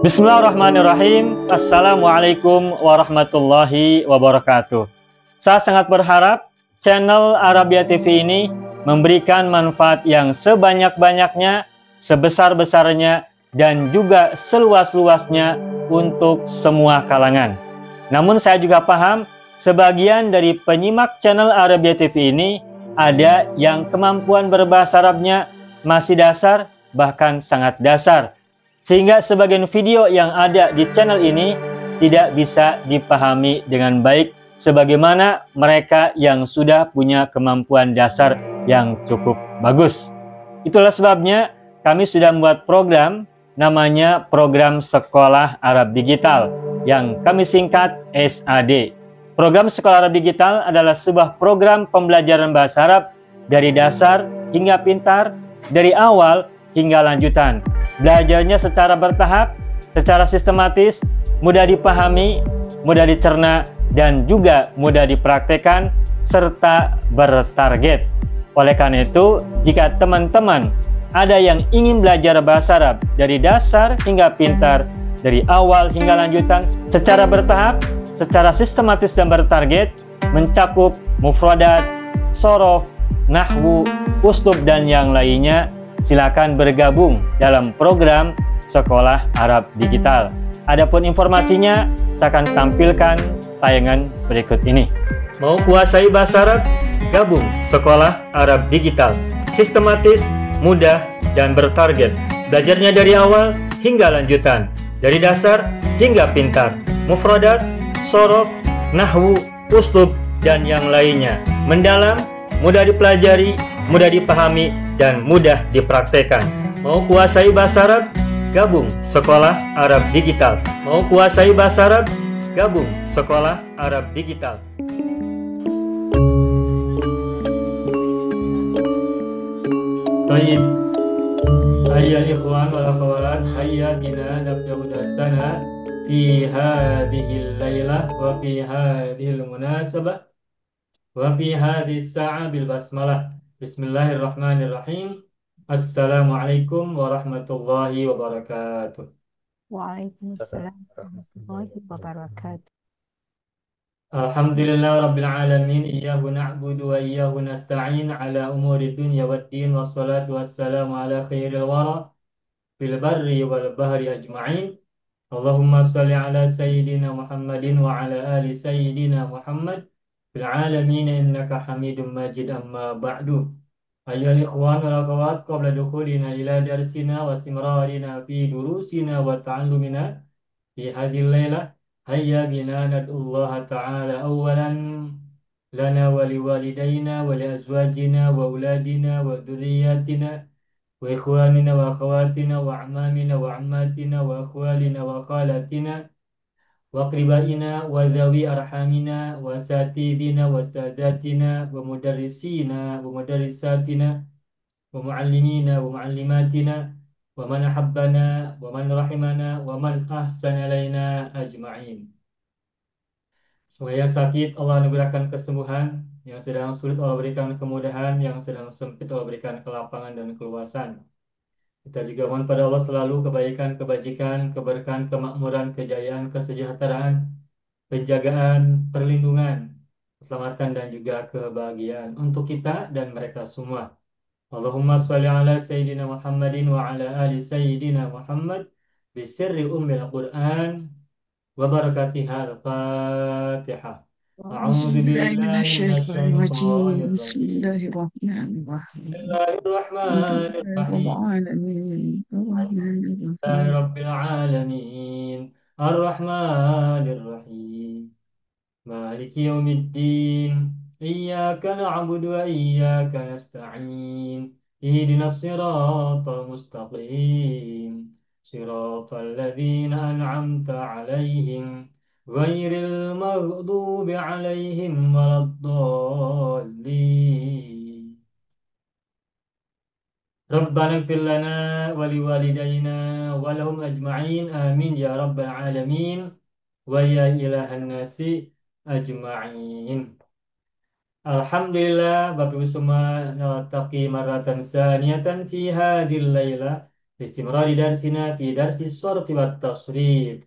Bismillahirrahmanirrahim. Assalamualaikum warahmatullahi wabarakatuh. Saya sangat berharap channel Arabia TV ini memberikan manfaat yang sebanyak-banyaknya, sebesar-besarnya, dan juga seluas-luasnya untuk semua kalangan. Namun saya juga paham sebagian dari penyimak channel Arabia TV ini ada yang kemampuan berbahasa Arabnya masih dasar, bahkan sangat dasar, sehingga sebagian video yang ada di channel ini tidak bisa dipahami dengan baik sebagaimana mereka yang sudah punya kemampuan dasar yang cukup bagus. Itulah sebabnya kami sudah membuat program namanya Program Sekolah Arab Digital yang kami singkat SAD. Program Sekolah Arab Digital adalah sebuah program pembelajaran bahasa Arab dari dasar hingga pintar, dari awal hingga lanjutan. Belajarnya secara bertahap, secara sistematis, mudah dipahami, mudah dicerna, dan juga mudah dipraktekkan, serta bertarget. Oleh karena itu, jika teman-teman ada yang ingin belajar bahasa Arab dari dasar hingga pintar, dari awal hingga lanjutan, secara bertahap, secara sistematis dan bertarget, mencakup mufradat, shorof, nahwu, uslub, dan yang lainnya, silakan bergabung dalam program Sekolah Arab Digital. Adapun informasinya, saya akan tampilkan tayangan berikut ini. Mau kuasai bahasa Arab? Gabung Sekolah Arab Digital. Sistematis, mudah, dan bertarget. Belajarnya dari awal hingga lanjutan, dari dasar hingga pintar. Mufradat, shorof, nahwu, uslub, dan yang lainnya. Mendalam, mudah dipelajari, mudah dipahami, dan mudah dipraktekkan. Mau kuasai bahasa Arab? Gabung Sekolah Arab Digital. Mau kuasai bahasa Arab? Gabung Sekolah Arab Digital. Baik, hayya ikhwan wal akhwat, hayya bina nabda'u darsana fi hadhil lailah wa fi hadhil munasabah wa fi hadhis sa'ah bil basmalah. Bismillahirrahmanirrahim. Assalamualaikum warahmatullahi wabarakatuh. Waalaikumsalam warahmatullahi wabarakatuh. Alhamdulillah rabbil alamin, iyyahu na'budu wa iyyahu nasta'in ala umuri dunya waddin, wassalatu wassalamu ala khairil wara fil barri wal bahri ajma'in. Allahumma salli ala sayyidina Muhammadin wa ala ali sayyidina Muhammad fil alamin innaka hamidum majid, amma ba'du. Ayyuhal ikhwan wal akhawat, qabla dukhulina ila darsina wa istimrarina fi durusina wa ta'allumina fi hadhihi al-lailah, hayya bina nad'ullaha ta'ala awwalan lana wa liwalidayna wa li azwajina wa auladina wa dhurriyyatina wa ikhwanina wa akhawatina wa a'mamina wa ammatina wa akhwalina wa khalatina wa qribaina wa dhawi arhamina wa satidina wa stadatina wa mudarrisina wa mudarrisatina wa muallimina wa muallimatina wa man ahabbana wa man rahimana wa man ahsana ilaina ajma'in. Semoga yang sakit Allah anugerahkan kesembuhan, yang sedang sulit Allah berikan kemudahan, yang sedang sempit Allah berikan kelapangan dan keluasan. Kita juga mohon pada Allah selalu kebaikan, kebajikan, keberkahan, kemakmuran, kejayaan, kesejahteraan, penjagaan, perlindungan, keselamatan, dan juga kebahagiaan untuk kita dan mereka semua. Allahumma sholli ala Sayyidina Muhammadin wa ala ali Sayyidina Muhammad bisirri ummil Qur'an wa barakatiha al-Fatihah. A'udzu billahi minasyaitonir rajim. Bismillahirrahmanirrahim. Bismillahirrahmanirrahim. Rabbil alamin. Ar-Rahmanir Rahim. Maliki yaumiddin. إياك نعبد وإياك نستعين اهدنا الصراط المستقيم صراط الذين أنعمت عليهم غير المغضوب عليهم ولا الضالين ربنا اغفر لنا ولوالدينا ولهم أجمعين آمين يا رب العالمين ويا إله الناس أجمعين. Alhamdulillah, Bapak Ibu semua, naltaqi marratan saniyatan fi hadhil lailah istimrari darsina fi darsi sharfi wat tasrif.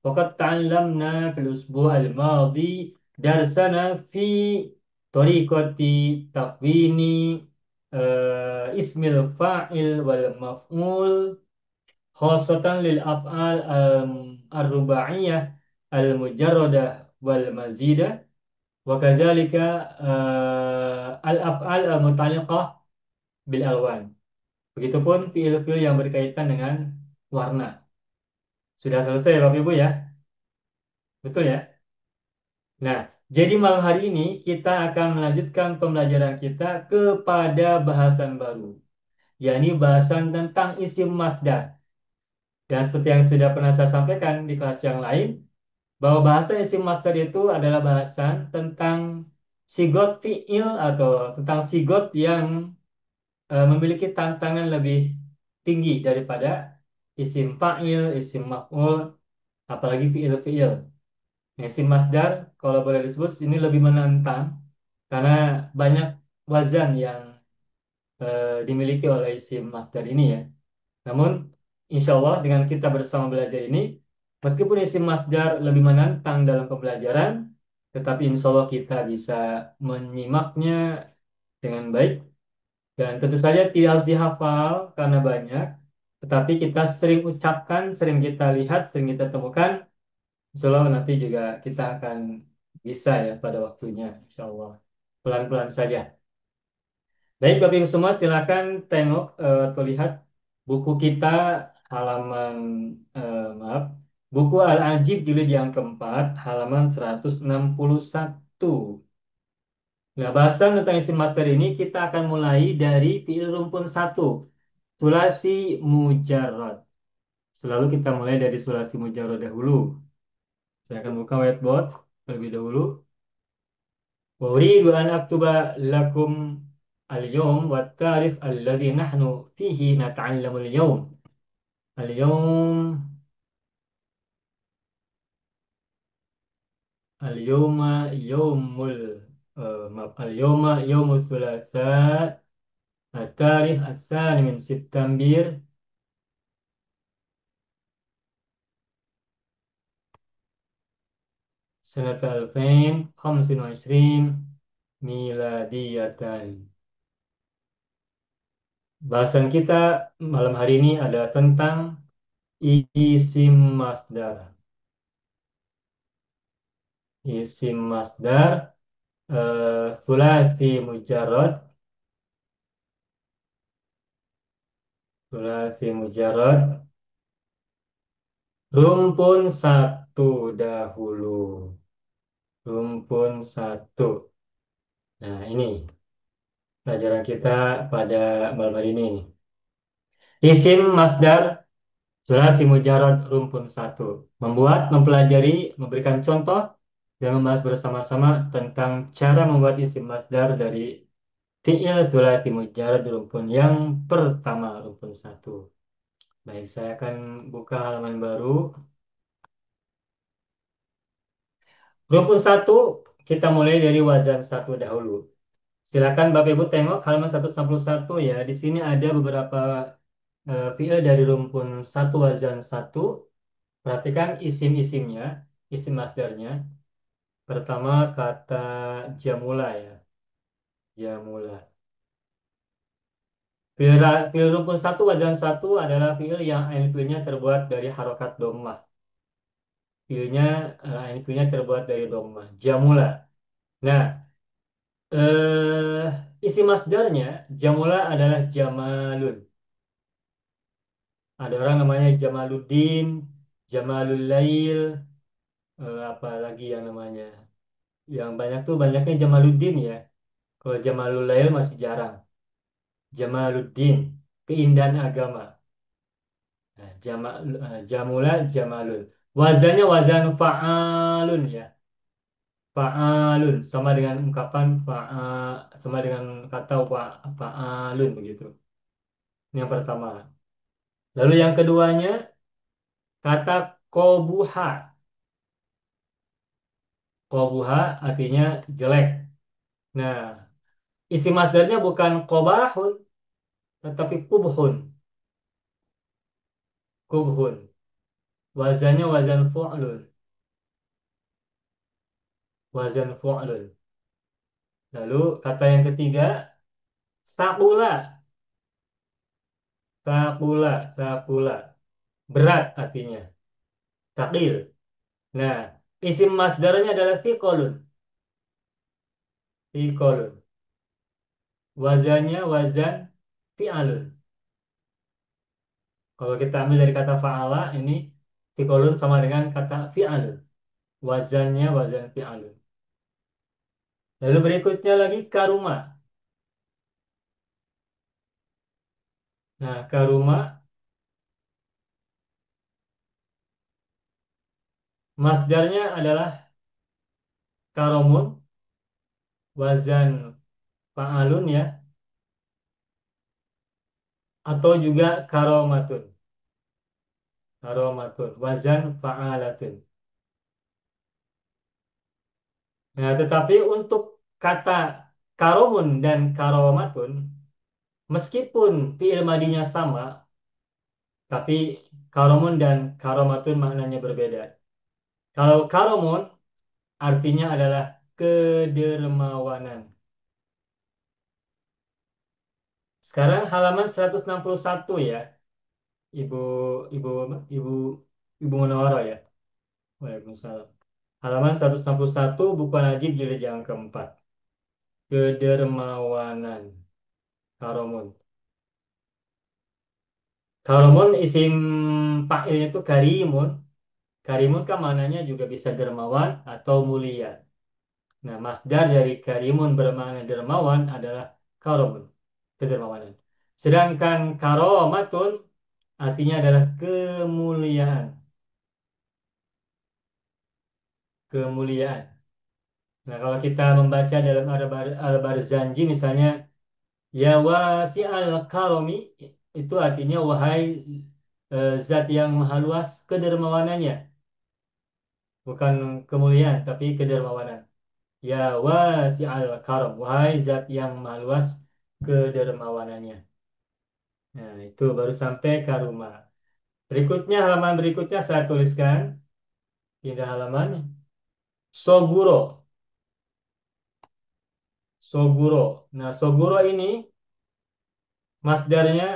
Waqad ta'allamna fil usbu' al-madi darsana fi tariqati takwini ismil fa'il wal maf'ul khasatan lil af'al ar-rubaiyah al-mujarradah wal mazidah wa kadzalika al-af'al al-muta'alliqah bil alwan. Begitupun fiil-fiil yang berkaitan dengan warna. Sudah selesai Bapak Ibu ya? Betul ya? Nah, jadi malam hari ini kita akan melanjutkan pembelajaran kita kepada bahasan baru, yakni bahasan tentang isim masdar. Dan seperti yang sudah pernah saya sampaikan di kelas yang lain, bahwa bahasa isim masdar itu adalah bahasan tentang sigot fiil atau tentang sigot yang memiliki tantangan lebih tinggi daripada isim fa'il, isim maf'ul, apalagi fi'il-fi'il. Nah, isim masdar, kalau boleh disebut, ini lebih menantang karena banyak wazan yang dimiliki oleh isim masdar ini ya. Namun, insya Allah dengan kita bersama belajar ini, meskipun isim masdar lebih menantang dalam pembelajaran, tetapi insya Allah kita bisa menyimaknya dengan baik. Dan tentu saja tidak harus dihafal karena banyak, tetapi kita sering ucapkan, sering kita lihat, sering kita temukan, insya Allah nanti juga kita akan bisa ya pada waktunya, insya Allah. Pelan-pelan saja. Baik, Bapak Ibu semua, silakan tengok atau lihat buku kita halaman, maaf, buku Al-Ajib jilid yang keempat, halaman 161. Nah, bahasan tentang isim master ini kita akan mulai dari fiil rumpun satu. Sulasi mujarrad. Selalu kita mulai dari sulasi mujarrad dahulu. Saya akan buka whiteboard terlebih dahulu. Wa uridu an aktuba lakum al-yawm wa tarikh alladhi nahnu fihi nata'allamu al-yawm. Al-yawm al-yawma yawmul maaf, al-yawma yawmul thulatha at-tarikh ats-tsani min September سنة 2025 miladiyatan. Bahasan kita malam hari ini adalah tentang isim masdar. Isim masdar sulasi mujarrad, sulasi mujarrad, rumpun satu dahulu. Rumpun satu. Nah, ini pelajaran kita pada malam hari ini. Isim masdar Sulasi mujarad rumpun satu. Membuat, mempelajari, memberikan contoh, dan membahas bersama-sama tentang cara membuat isim masdar dari fi'il sulasi mujarad rumpun yang pertama, rumpun satu. Baik, saya akan buka halaman baru. Rumpun satu, kita mulai dari wazan satu dahulu. Silakan Bapak Ibu tengok halaman 161 ya. Di sini ada beberapa fi'il dari rumpun satu wazan satu. Perhatikan isim-isimnya, isim masdarnya. Pertama kata jamula ya, jamula. Fiil rumpun satu wajan satu adalah fiil yang ain fiilnya terbuat dari harokat dhammah. Fiilnya ain fiilnya terbuat dari dhammah. Jamula. Nah, isi masdarnya jamula adalah jamalun. Ada orang namanya Jamaluddin, Jamalul Lail, apa lagi yang namanya? Yang banyak tuh banyaknya Jamaluddin ya. Kalau Jamalulail masih jarang. Jamaluddin, keindahan agama. Nah, Jamula, Jamalun. Wazannya wazan fa'alun ya. Fa'alun sama dengan ungkapan sama dengan kata fa'alun begitu. Ini yang pertama. Lalu yang keduanya kata kobuha. Kobuha artinya jelek. Nah, isi masdarnya bukan kobahun, tetapi kubhun. Kubhun. Wazannya wazan fu'lun. Wazan fu'lun. Lalu kata yang ketiga, sakula. Sakula, sakula. Berat artinya. Takil. Nah, isim masdarnya adalah sikolun. Sikolun. Wazannya wazan fi'alun. Kalau kita ambil dari kata fa'ala, ini sikolun sama dengan kata fi'alun. Wazannya wazan fi'alun. Lalu berikutnya lagi karuma. Nah, karuma, masdarnya adalah karomun, wazan fa'alun ya, atau juga karomatun. Karomatun, wazan fa'alatun. Nah, tetapi untuk kata karomun dan karomatun, meskipun fi'il madinya sama, tapi karomun dan karomatun maknanya berbeda. Kalau karomun artinya adalah kedermawanan. Sekarang halaman 161 ya, Ibu Ibu Ibu Ibu Munawara ya. Waalaikumsalam. Halaman 161 buku Najib jilid yang keempat. Kedermawanan. Karomun. Karomun isim fa'ilnya itu karimun. Karimun kan maknanya juga bisa dermawan atau mulia. Nah, masdar dari karimun bermakna dermawan adalah karomun, kedermawanan. Sedangkan karomatun artinya adalah kemuliaan, kemuliaan. Nah, kalau kita membaca dalam Al-Barzanji misalnya, ya wasi'al karomi, itu artinya wahai zat yang maha luas kedermawanannya. Bukan kemuliaan, tapi kedermawanan. Ya wasi'al karom, wahai zat yang maha luas kedermawanannya. Nah, itu baru sampai ke rumah. Berikutnya, halaman berikutnya saya tuliskan. Pindah halaman. Soguro. Soguro. Nah, Soguro ini masdarnya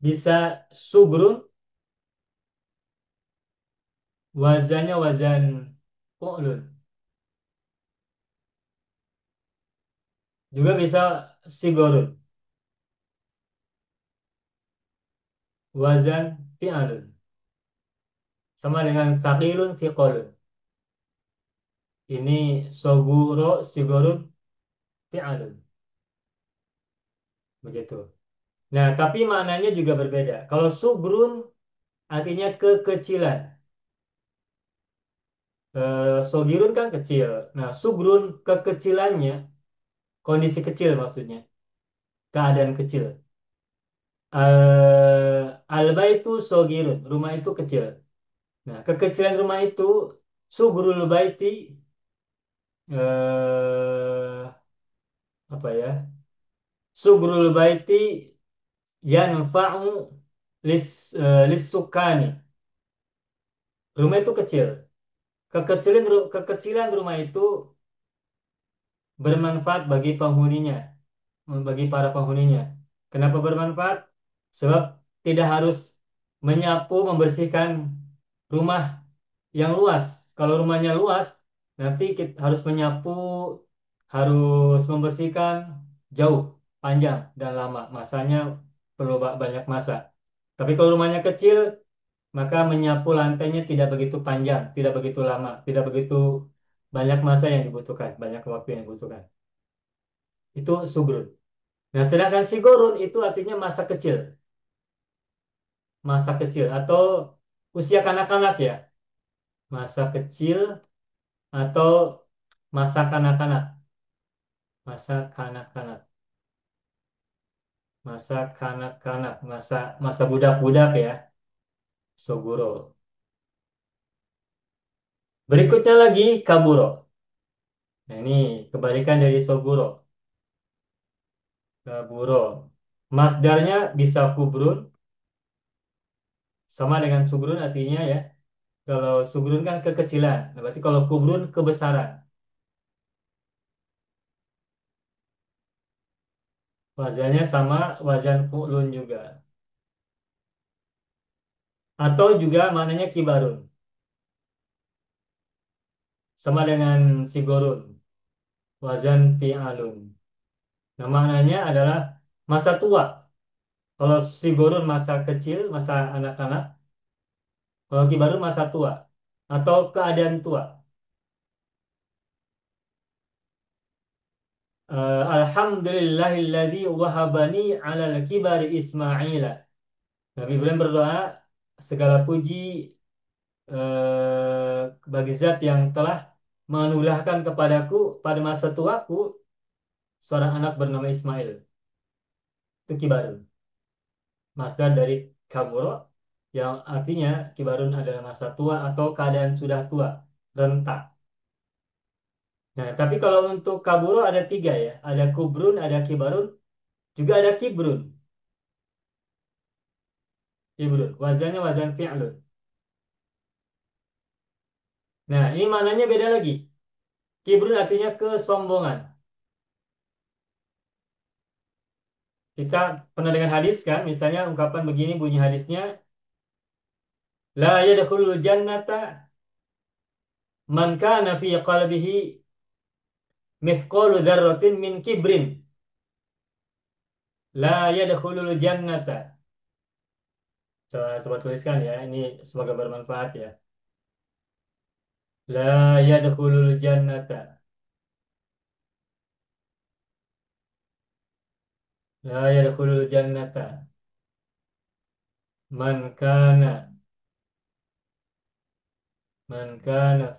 bisa sugrun, wazannya wazan fu'lun. Juga bisa sigorun, wazan fi'alun. Sama dengan sakilun, fiqolun. Ini soguro, sigorun, fi'alun. Begitu. Nah, tapi maknanya juga berbeda. Kalau sugrun artinya kekecilan. Sogirun kan kecil. Nah, sugrun kekecilannya, kondisi kecil maksudnya, keadaan kecil. Alba itu sogirun, rumah itu kecil. Nah, kekecilan rumah itu sugrul baiti eh, apa ya? Sugrul baiti yanfa'u lis sukani. Rumah itu kecil. Kekecilan rumah itu bermanfaat bagi penghuninya, bagi para penghuninya. Kenapa bermanfaat? Sebab tidak harus menyapu, membersihkan rumah yang luas. Kalau rumahnya luas, nanti kita harus menyapu, harus membersihkan jauh, panjang dan lama. Masanya perlu banyak masa. Tapi kalau rumahnya kecil, maka menyapu lantainya tidak begitu panjang, tidak begitu lama, tidak begitu banyak masa yang dibutuhkan, banyak waktu yang dibutuhkan. Itu sugrun. Nah, sedangkan sigorun itu artinya masa kecil, atau usia kanak-kanak ya, masa kecil atau masa kanak-kanak, masa kanak-kanak, masa kanak-kanak, masa masa budak-budak ya, soguro. Berikutnya lagi kaburo. Nah, ini kebalikan dari soguro. Kaburo. Masdarnya bisa kubrun, sama dengan sugrun artinya ya. Kalau sugrun kan kekecilan. Nah, berarti kalau kubrun kebesaran. Wazannya sama wazan fu'lun juga. Atau juga maknanya kibarun. Sama dengan sigorun. Wazan fi'alun. Nah, maknanya adalah masa tua. Kalau sigorun masa kecil, masa anak-anak. Kalau kibarun masa tua. Atau keadaan tua. Alhamdulillahilladzi wahabani alal kibari Ismaila. Nabi Ibrahim berdoa, segala puji bagi zat yang telah menganugerahkan kepadaku pada masa tuaku seorang anak bernama Ismail. Itu kibarun. Masdar dari kaburo yang artinya kibarun adalah masa tua atau keadaan sudah tua, renta. Nah, tapi kalau untuk kaburo ada tiga ya. Ada kubrun, ada kibarun, juga ada kibrun. Kibrun. Wazannya wazan fi'lun. Nah, ini maknanya beda lagi. Kibrun artinya kesombongan. Kita pernah dengar hadis kan, misalnya ungkapan begini bunyi hadisnya, la yadkhulul jannata man kana fi qalbihi mithqalu dzarratin min kibrin. La yadkhulul jannata. Coba tuliskan ya, ini semoga bermanfaat ya. La yadkhulul jannata. La yadkhulul jannata. Man kana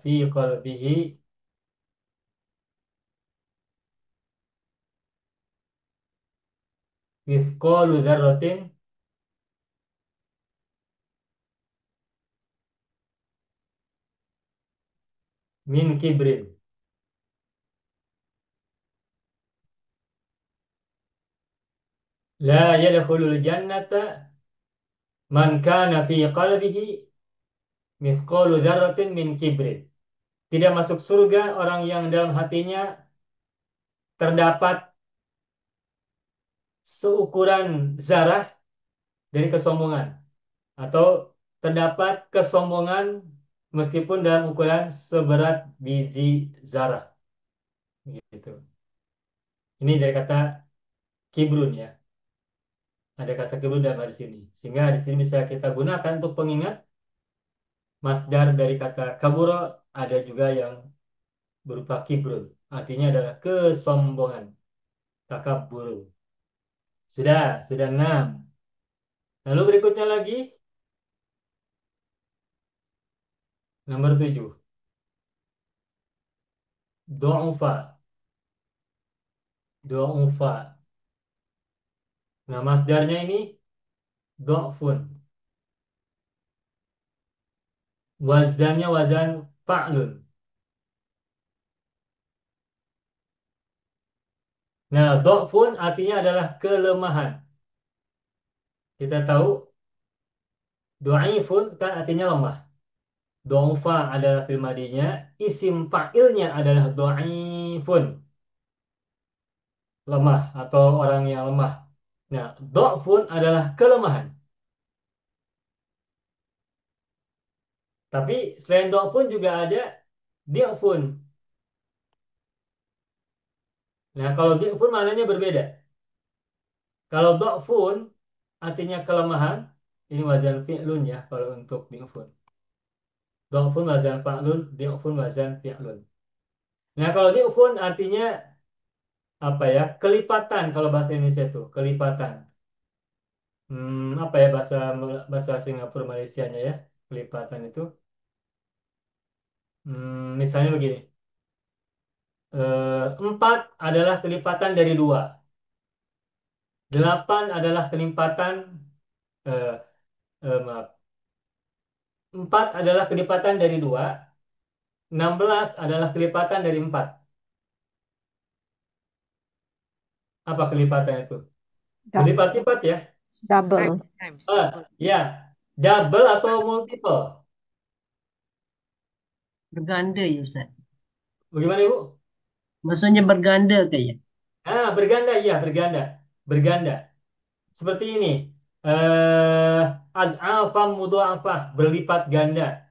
fi qalbihi mithqalu dzarratin min kibrin. La yadkhulul jannata man kana fi qalbihi mithqalu dzarratin min kibrin. Tidak masuk surga orang yang dalam hatinya terdapat seukuran zarah dari kesombongan, atau terdapat kesombongan meskipun dalam ukuran seberat biji zarah gitu. Ini dari kata kibrun ya. Ada kata kibrun dalam hadis ini. Sehingga hadis ini bisa kita gunakan untuk pengingat masdar dari kata kaburo ada juga yang berupa kibrun. Artinya adalah kesombongan. Takabur. Sudah 6. Lalu berikutnya lagi, nomor 7. Du'ufa. Du'ufa. Nah, masdarnya ini du'fun. Wazannya wazan fa'lun. Nah, du'fun artinya adalah kelemahan. Kita tahu du'ifun kan artinya lemah. Du'ufa adalah fi'il madinya, isim fa'ilnya adalah du'ifun. Lemah atau orang yang lemah. Nah, du'fun adalah kelemahan. Tapi selain du'fun juga ada di'fun. Nah, kalau di'fun maknanya berbeda. Kalau du'fun artinya kelemahan, Ini wazan fi'lun ya kalau untuk di'fun. Dha'fun wazan fa'lun, di'fun wazan fi'lun. Nah, kalau di'fun artinya apa ya? Kelipatan kalau bahasa Indonesia itu, kelipatan. Apa ya bahasa bahasa Singapura Malaysianya ya? Kelipatan itu. Misalnya begini. 4 adalah kelipatan dari 2. 8 adalah kelipatan eh, maaf. 4 adalah kelipatan dari 2. 16 adalah kelipatan dari 4. Apa kelipatan itu? Dou- Berlipat-lipat ya. Double. Times, Ah, double. ya, double atau multiple. Berganda ya Ustaz. Bagaimana Ibu? Maksudnya berganda kayak. Berganda, iya, berganda. Berganda. Seperti ini. Ad'afam mudha'afah, berlipat ganda.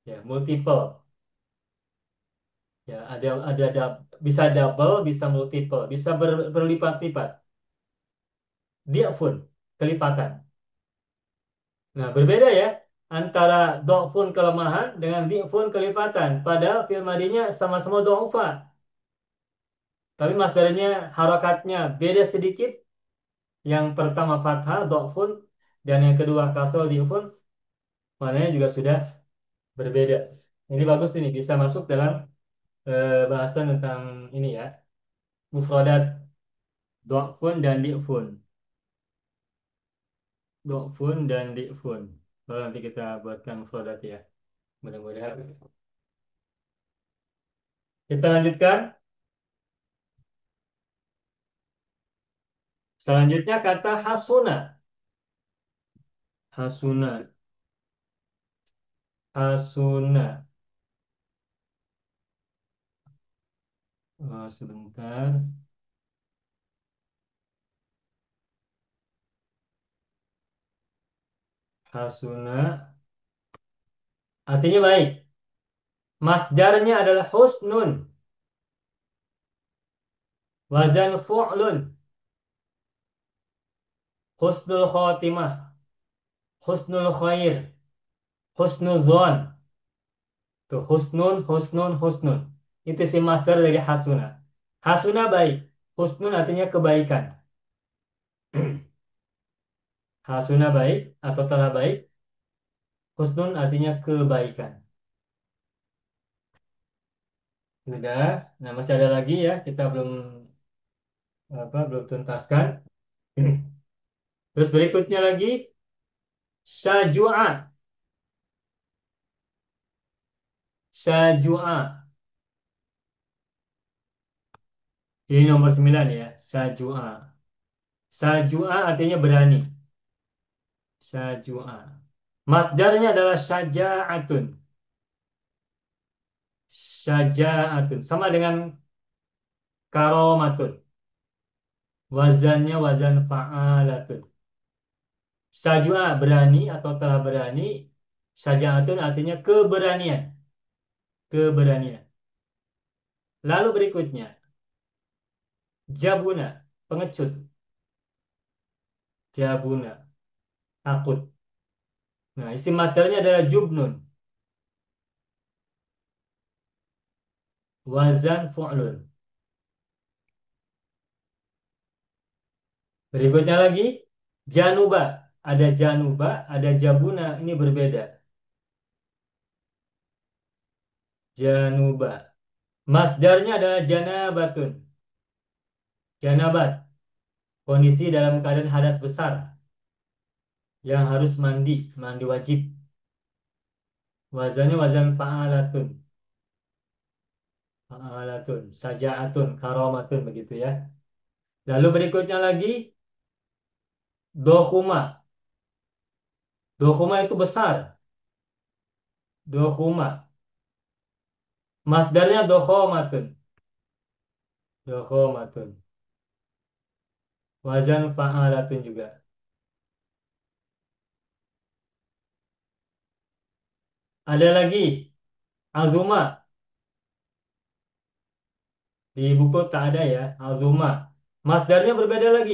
Ya, multiple. Ya, bisa double, bisa multiple, bisa berlipat-lipat. Di'fun, kelipatan. Nah, berbeda ya antara do'fun kelemahan dengan di'fun kelipatan. Padahal fi'il madinya sama-sama do'ufa. Tapi masdarnya harakatnya beda sedikit. Yang pertama fathah, do'fun, dan yang kedua kasal, di'fun. Maknanya juga sudah berbeda. Ini bagus ini, bisa masuk dalam bahasan tentang ini ya. Mufradat, do'fun dan di'fun. Do'fun dan di'fun. Lalu nanti kita buatkan mufradat ya. Mudah-mudahan. Kita lanjutkan. Selanjutnya kata hasuna. Hasuna. Hasuna. Sebentar. Hasuna. Artinya baik. Masdarnya adalah husnun. Wazan fu'lun. Husnul khotimah. Husnul khair. Husnul zon. Tuh, husnun, husnun, husnun. Itu si masdar dari hasuna. Hasuna baik. Husnun artinya kebaikan. Hasuna baik atau telah baik. Husnun artinya kebaikan. Sudah. Nah, masih ada lagi ya. Kita belum tuntaskan. Terus berikutnya lagi syajua. Syajua. Ini nomor 9 ya. Syajua. Syajua artinya berani. Syajua. Masdarnya adalah syaja'atun. Syaja'atun. Sama dengan karomatun. Wazannya wazan fa'alatun. Syajua berani atau telah berani. Syaja'atun artinya keberanian. Keberanian. Lalu berikutnya. Jabuna. Pengecut. Jabuna. Takut. Nah, isim masdarnya adalah jubnun. Wazan fu'lun. Berikutnya lagi, januba. Ada januba, ada jabuna. Ini berbeda. Januba. Masdarnya adalah janabatun. Janabat. Kondisi dalam keadaan hadas besar. Yang harus mandi. Mandi wajib. Wazannya wazan fa'alatun. Fa'alatun. Saja'atun. Karomatun. Begitu ya. Lalu berikutnya lagi, dohuma. Dohuma itu besar. Dohuma. Masdarnya dohomatun. Dohomatun. Wazan fa'alatun juga. Ada lagi. Azuma. Di buku tak ada ya. Azuma. Masdarnya berbeda lagi.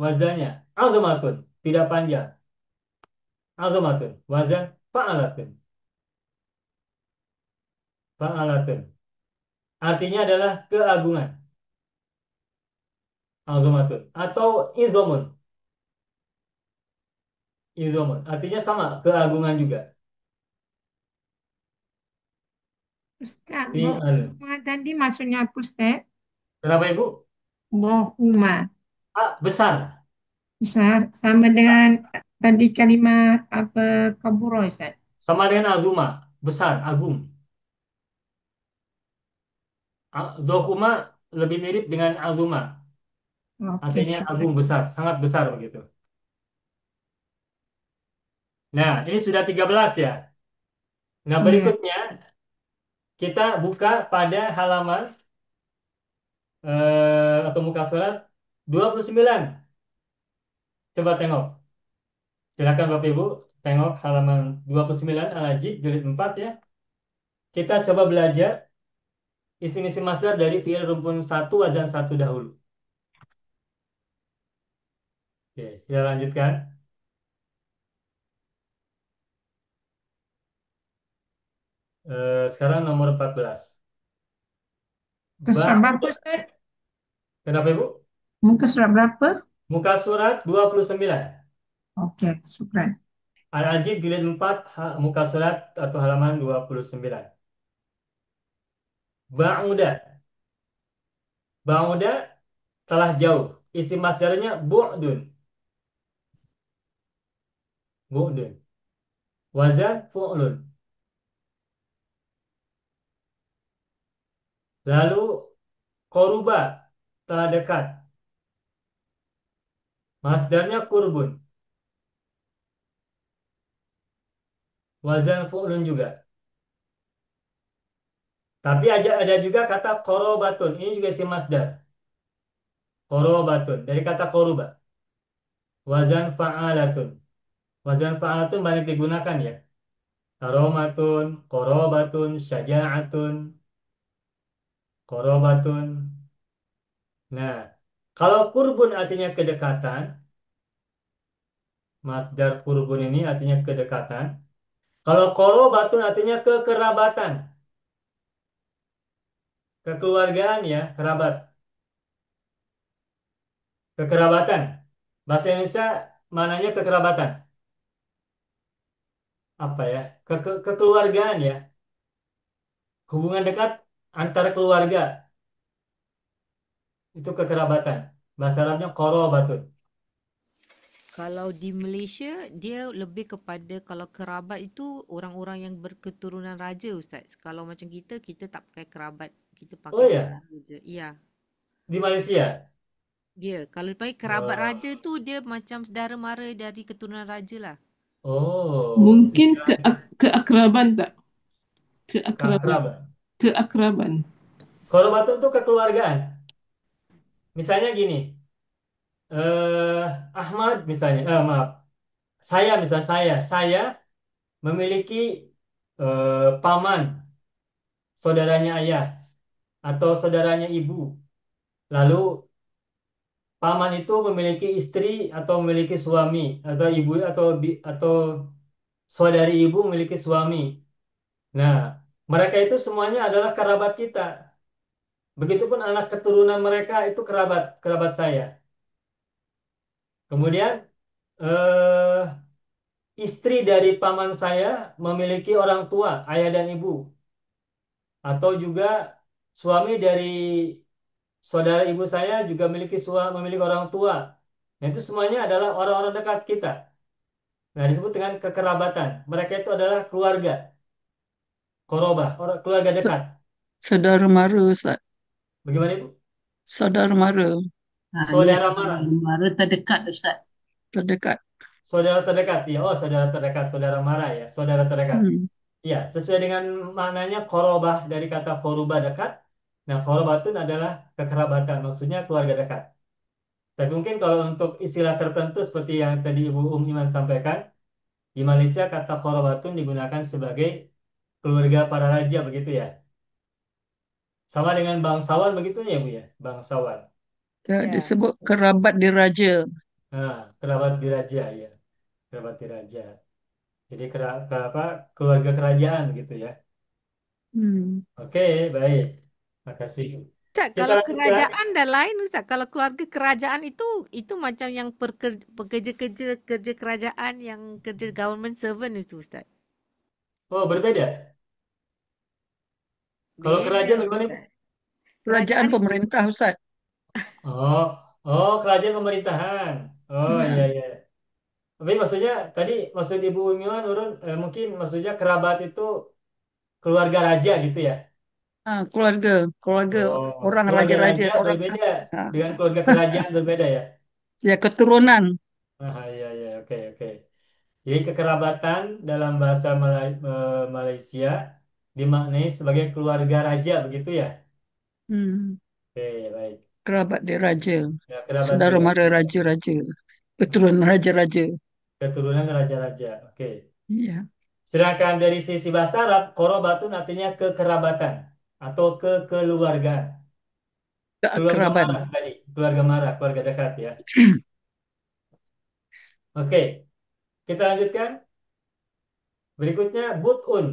Wazannya. Azumatun. Tidak panjang. Azumatun. Wazan fa'alatun. Fa'alatun. Artinya adalah keagungan. Azumatun. Atau izomun. Izomun. Artinya sama, keagungan juga. Ustaz, Fi'alun. bohuma tadi maksudnya apa Ustaz? Kenapa Ibu? Bohuma. Ah, besar. Besar. Sama dengan tadi kalimat apa kaburo Ustaz? Sama dengan azuma. Besar, agung. Zohuma lebih mirip dengan azuma. Oke, Artinya syukran. agung besar, sangat besar begitu. Nah, ini sudah 13 ya. Nah, Iya. berikutnya kita buka pada halaman atau muka surat 29. Coba tengok. Silakan Bapak Ibu tengok halaman 29 Al-Hajj jilid 4 ya. Kita coba belajar isim-isim masdar dari fiil rumpun satu wazan satu dahulu. Oke, kita lanjutkan. Sekarang nomor 14. Muka surat berapa Ba'da. Ustaz? Kenapa Ibu? Muka surat berapa? Muka surat 29. Oke, syukran. Al-Hajj jilid 4 muka surat atau halaman 29. Ba'uda. Ba'uda telah jauh. Isi masdarnya bu'dun. Bu'dun. Wazan fu'lun. Lalu koruba telah dekat. Masdarnya kurbun. Wazan fu'lun juga. Tapi ada juga kata korobatun. Ini juga isi masdar. Korobatun. Dari kata koruba. Wazan fa'alatun. Wazan fa'alatun banyak digunakan ya. Karomatun, korobatun, syaja'atun, korobatun. Nah, kalau kurbun artinya kedekatan, masdar kurbun ini artinya kedekatan. Kalau korobatun artinya kekerabatan, kekeluargaan ya, kerabat, kekerabatan. Bahasa Indonesia mananya kekerabatan. Apa ya? Kekeluargaan ya, hubungan dekat antara keluarga itu kekerabatan. Bahasa Arabnya korobatun. Kalau di Malaysia, dia lebih kepada kalau kerabat itu orang-orang yang berketurunan raja, Ustaz. Kalau macam kita tak pakai kerabat. Kita Oh pakai saudara ya, je. Ya, di Malaysia. dia. Kalau dipanggil kerabat Oh, raja tu, dia macam saudara mara dari keturunan raja lah. oh, Mungkin istilahnya keakraban tak? Keakraban. keakraban. Keakraban. Korobatun itu kekeluargaan. Misalnya gini, Ahmad misalnya, maaf, saya memiliki paman, saudaranya ayah atau saudaranya ibu. Lalu paman itu memiliki istri atau memiliki suami atau ibu atau saudari ibu memiliki suami. Nah, mereka itu semuanya adalah kerabat kita. Begitupun anak keturunan mereka itu kerabat kerabat saya. Kemudian eh, istri dari paman saya memiliki orang tua, ayah dan ibu, atau juga suami dari saudara ibu saya juga memiliki orang tua. Nah, itu semuanya adalah orang-orang dekat kita. Nah, disebut dengan kekerabatan. Mereka itu adalah keluarga, korobah, orang keluarga S- dekat. Saudara mara, Ustaz. Bagaimana Ibu? Saudara mara Ha, ya, Saudara saudara mara, mara terdekat Ustaz. terdekat. saudara terdekat. Ya, oh saudara terdekat, saudara mara ya, saudara terdekat. Hmm. Iya, sesuai dengan maknanya korobah dari kata koruba dekat. Nah, korobatun adalah kekerabatan, maksudnya keluarga dekat. Tapi mungkin kalau untuk istilah tertentu seperti yang tadi Ibu Iman sampaikan, di Malaysia kata korobatun digunakan sebagai keluarga para raja begitu ya. Sama dengan bangsawan begitu ya Bu ya, bangsawan. Ya, Ya. disebut kerabat diraja. Nah, kerabat diraja ya, kerabat diraja. Jadi apa, keluarga kerajaan gitu ya. Hmm. Oke, baik. Makasih. Ustaz, Kita kalau lanjutkan. kerajaan dan lain Ustaz, kalau keluarga kerajaan itu macam yang pekerja-kerja kerja kerajaan yang kerja government servant itu Ustaz. Oh, berbeda. Kalau Beda kerajaan bagaimana Ibu? Ustaz. Kerajaan Kerajaan pemerintah Ustaz. Oh, oh, kerajaan pemerintahan. Oh, iya, Ya. iya. Tapi maksudnya tadi maksud Ibu Miwan urun mungkin maksudnya kerabat itu keluarga raja gitu ya. Keluarga, keluarga Oh, orang keluarga raja-raja, raja orang berbeda ah, dengan keluarga kerajaan berbeda ya. ya keturunan. Ah, iya, iya, oke, oke. Jadi kekerabatan dalam bahasa Malaysia dimaknai sebagai keluarga raja begitu ya. Hmm. Oke, baik. Kerabat dia raja, Ya, kerabat saudara mara diraja. raja-raja, keturunan raja-raja. Keturunan raja-raja. Oke. Iya, Sedangkan dari sisi bahasa Arab, korobatun artinya kekerabatan atau kekeluargaan. Keluarga keakraban. marah tadi, keluarga marah, keluarga dekat ya. Oke, kita lanjutkan. Berikutnya butun.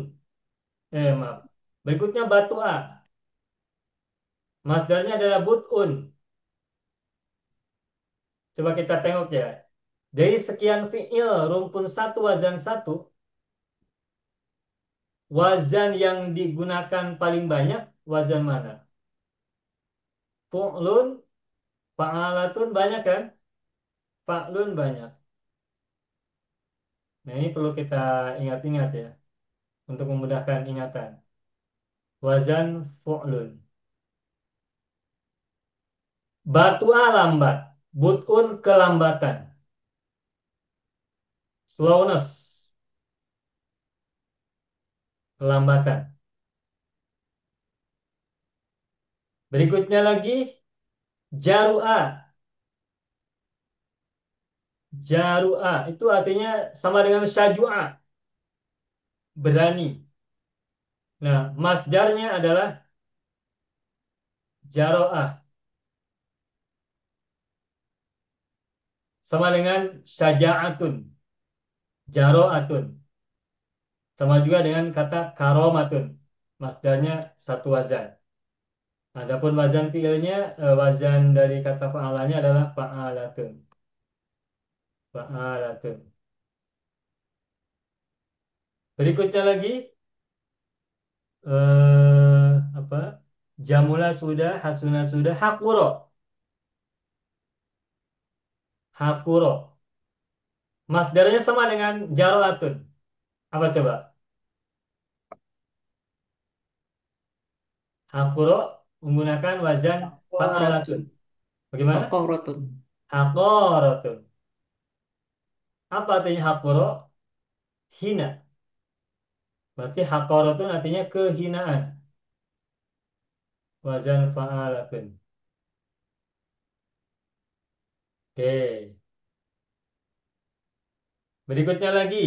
Maaf. Berikutnya batua. Masdarnya adalah butun. Coba kita tengok ya. Dari sekian fiil rumpun satu wazan satu, wazan yang digunakan paling banyak wazan mana? Fu'lun, fa'alatun banyak kan? Fa'lun banyak. Nah, ini perlu kita ingat-ingat ya untuk memudahkan ingatan. Wazan fu'lun. Batua lambat. Butun kelambatan. Slowness. Kelambatan. Berikutnya lagi jarua. Jarua itu artinya sama dengan syajua. Berani. Nah, masdarnya adalah jaroah. Sama dengan syaja'atun. Jaro'atun. Sama juga dengan kata karomatun. Masdarnya satu wazan. Adapun wazan fiilnya, wazan dari kata fa'alanya adalah fa'alatun. Fa'alatun. Berikutnya lagi, apa? Jamula sudah, hasuna sudah, hakuro. Hakuro. Masdarnya sama dengan jaro'atun. Apa coba? Hakuro menggunakan wazan fa'alatun. Hakoratun. Bagaimana? Hakoratun. Hakorotun. Apa artinya hakuro? Hina. Berarti hakorotun artinya kehinaan. Wazan fa'alatun. Oke. Berikutnya lagi.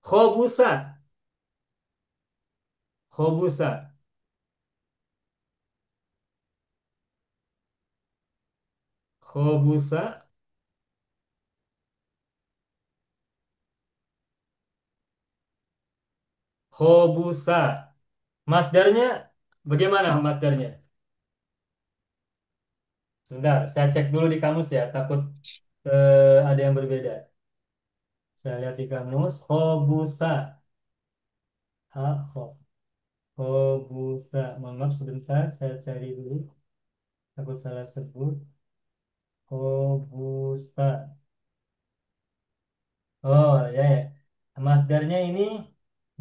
Khobusa. Khobusa. Khobusa. Khobusa. Masdarnya bagaimana masdarnya? Sebentar, saya cek dulu di kamus ya. Takut ada yang berbeda. Saya lihat di kamus. Khobusa. Ha, kho. Khobusa. Mohon maaf sebentar. Saya cari dulu. Takut salah sebut. Khobusa. Oh ya, ya. Masdarnya ini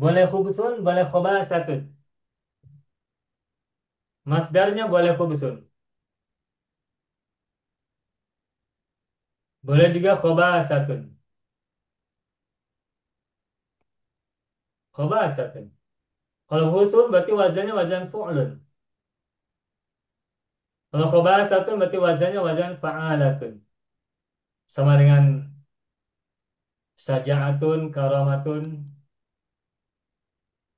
boleh khubusun, boleh khobasatun. Masdarnya boleh khubusun. Boleh juga khobasatun. Khobasatun. Kalau khubusun berarti wazannya wazan fu'lun. Kalau khobasatun berarti wazannya wazan fa'alatun. Sama dengan saja'atun, karamatun,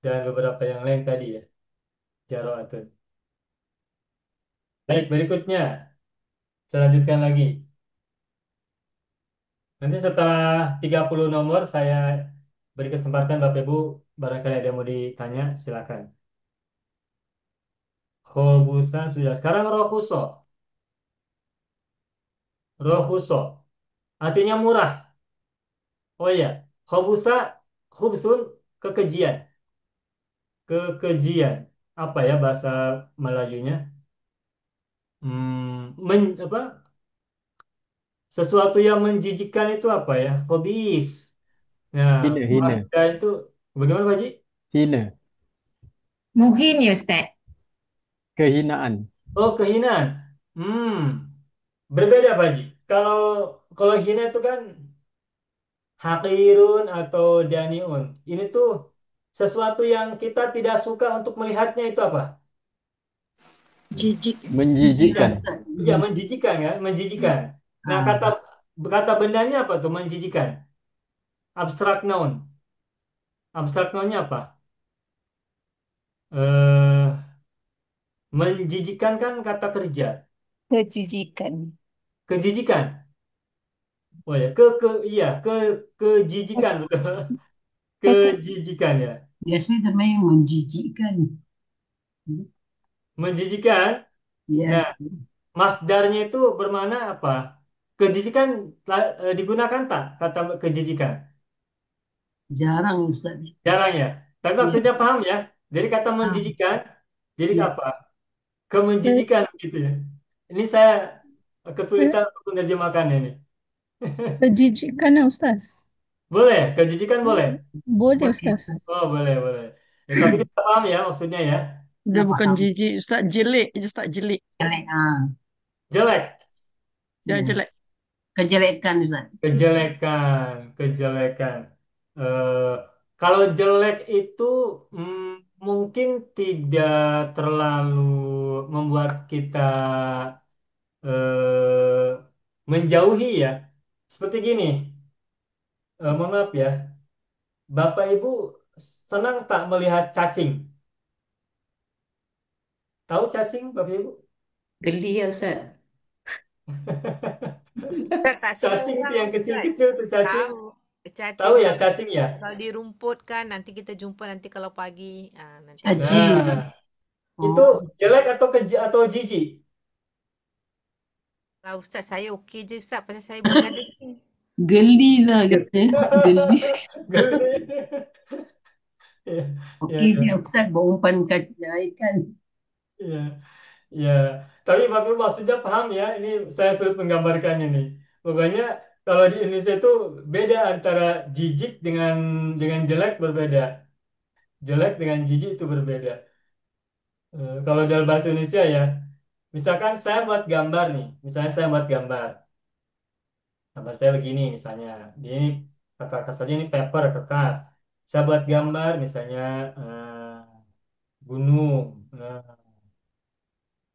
dan beberapa yang lain tadi ya. Jaro'atun. Baik, berikutnya. Saya lanjutkan lagi. Nanti setelah 30 nomor saya beri kesempatan Bapak Ibu, barangkali ada yang mau ditanya, silakan. Khobusa sudah. Sekarang rohuso. Rohuso. Artinya murah. Oh iya. Khobusa, khubsun, kekejian. Kekejian. Apa ya bahasa Melayunya? Apa? Sesuatu yang menjijikkan itu apa ya? Khobis. Nah, Hina, hina, Mazda itu bagaimana Pak Haji? hina, Muhin ya Ustaz. kehinaan. Oh, kehinaan. Berbeda Pak Haji. Kalau kalau hina itu kan hakirun atau daniun. Ini tuh sesuatu yang kita tidak suka untuk melihatnya itu apa? Jijik. Jijik Iya, Menjijikkan. Ustaz. iya menjijikan kan, menjijikan. Nah, Ah, kata kata bendanya apa tuh menjijikan? Abstrak noun. Abstrak nounnya apa? Eh, menjijikan kan kata kerja. Kejijikan. Kejijikan. Oh ya, iya, kejijikan betul. Ke- Kejijikan ya. biasanya namanya yang menjijikkan. Menjijikan. Ya, Nah, masdarnya itu bermakna apa? Kejijikan digunakan tak kata kejijikan? jarang Ustaz. Jarang ya. Tapi Ya, maksudnya paham ya. Jadi kata ah, menjijikan, jadi ya. apa? ke- Kemenjijikan gitu ya. Ini saya ke- kesulitan untuk menerjemahkan ini. Kejijikan ya, Ustaz. Boleh, kejijikan boleh. Boleh, Boleh Ustaz. Ustaz. Oh, boleh, boleh. Ya, tapi kita paham ya maksudnya ya. Udah Ya bukan paham. jijik, Ustaz. Jelek. Ustaz jelek. Jelek, Jelek, Ya, ya. jelek. Kejelekan Ustaz. kejelekan, kejelekan. Eh, kalau jelek itu mungkin tidak terlalu membuat kita menjauhi ya. Seperti gini, mohon maaf ya, Bapak Ibu senang tak melihat cacing? Tahu cacing, Bapak Ibu? Geli ya Ustaz. Ustaz, tak semua Cacing itu orang yang Ustaz kecil-kecil tuh cacing. tahu. Tahu Cacing ya kalau cacing ya? kalau di rumput kan nanti kita jumpa nanti kalau pagi nanti Cacing. Nah, itu Oh, jelek atau atau jijik? lah Ustaz saya okey je Ustaz pasal saya bergaduh ni. geli lah katanya. Geli. Geli. Ya, ya, Okey dia ya, Ustaz berumpan ikan. ya, ya. Tapi Bapak Ibu maksudnya paham ya? Ini saya sulit menggambarkan ini. Pokoknya kalau di Indonesia itu beda antara jijik dengan jelek berbeda. Jelek dengan jijik itu berbeda. Kalau dalam bahasa Indonesia ya, misalkan saya buat gambar nih, misalnya saya buat gambar. Gambar saya begini misalnya, ini kata kasarnya ini paper kertas. Saya buat gambar misalnya gunung. Nah,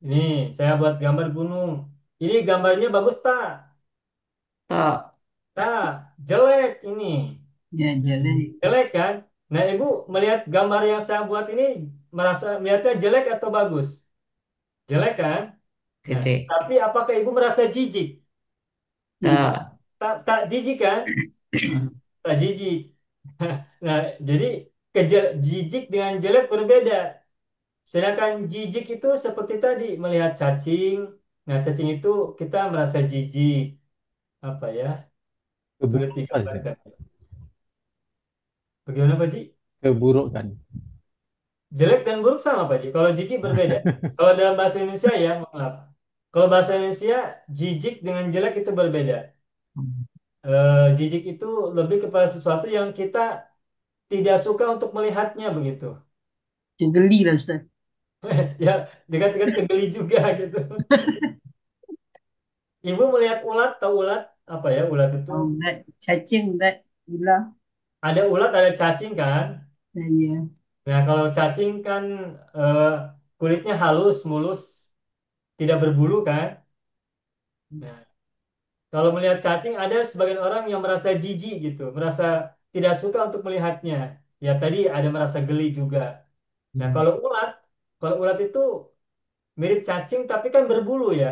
ini saya buat gambar gunung. Ini gambarnya bagus tak? Tak. Tak, jelek ini. Ya jelek. Jelek kan? Nah, Ibu melihat gambar yang saya buat ini merasa melihatnya jelek atau bagus? Jelek kan? Nah, Jelek. tapi apakah Ibu merasa jijik? Tak. Tak jijik kan? Hmm. Tak jijik. Nah, jadi jijik dengan jelek berbeda. Sedangkan jijik itu seperti tadi melihat cacing. Nah, cacing itu kita merasa jijik. Apa ya? Sulit Keburukan. digambarkan. Bagaimana Pak Ji? Keburukan. Jelek dan buruk sama Pak Ji. Kalau jijik berbeda. Kalau dalam bahasa Indonesia ya, maaf. Kalau bahasa Indonesia, jijik dengan jelek itu berbeda. Jijik itu lebih kepada sesuatu yang kita tidak suka untuk melihatnya begitu. Macam geli lah Ustaz. Ya, dekat-dekat kegeli juga gitu. Ibu melihat ulat, tahu ulat? Apa ya ulat itu? Ulat, cacing, ulat, ular. Ada ulat, ada cacing kan? Dan ya, Nah, kalau cacing kan eh, kulitnya halus, mulus, tidak berbulu kan? Nah, kalau melihat cacing ada sebagian orang yang merasa jijik gitu, merasa tidak suka untuk melihatnya. Ya tadi ada merasa geli juga. Nah, Hmm. kalau ulat itu mirip cacing tapi kan berbulu ya,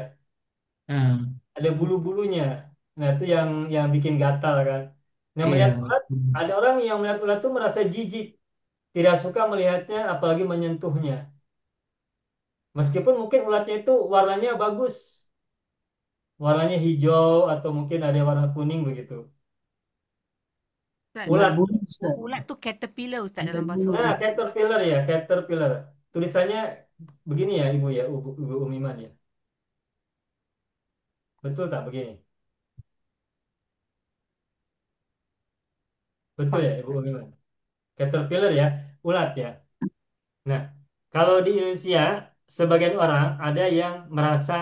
Ah, ada bulu-bulunya. Nah, itu yang bikin gatal kan. Nah, Iya. melihat ulat, ada orang yang melihat ulat itu merasa jijik, tidak suka melihatnya, apalagi menyentuhnya. Meskipun mungkin ulatnya itu warnanya bagus, warnanya hijau atau mungkin ada warna kuning begitu. Ustaz, Ulat Ulat, bulu Ustaz. ulat tu caterpillar Ustaz Ulat dalam bahasa bulu. orang. caterpillar ya, caterpillar. Tulisannya begini ya, Ibu ya, Ibu Umiman ya. Betul tak begini? Betul ya, Ibu Umiman. Caterpillar ya, ulat ya. Nah, kalau di Indonesia, sebagian orang ada yang merasa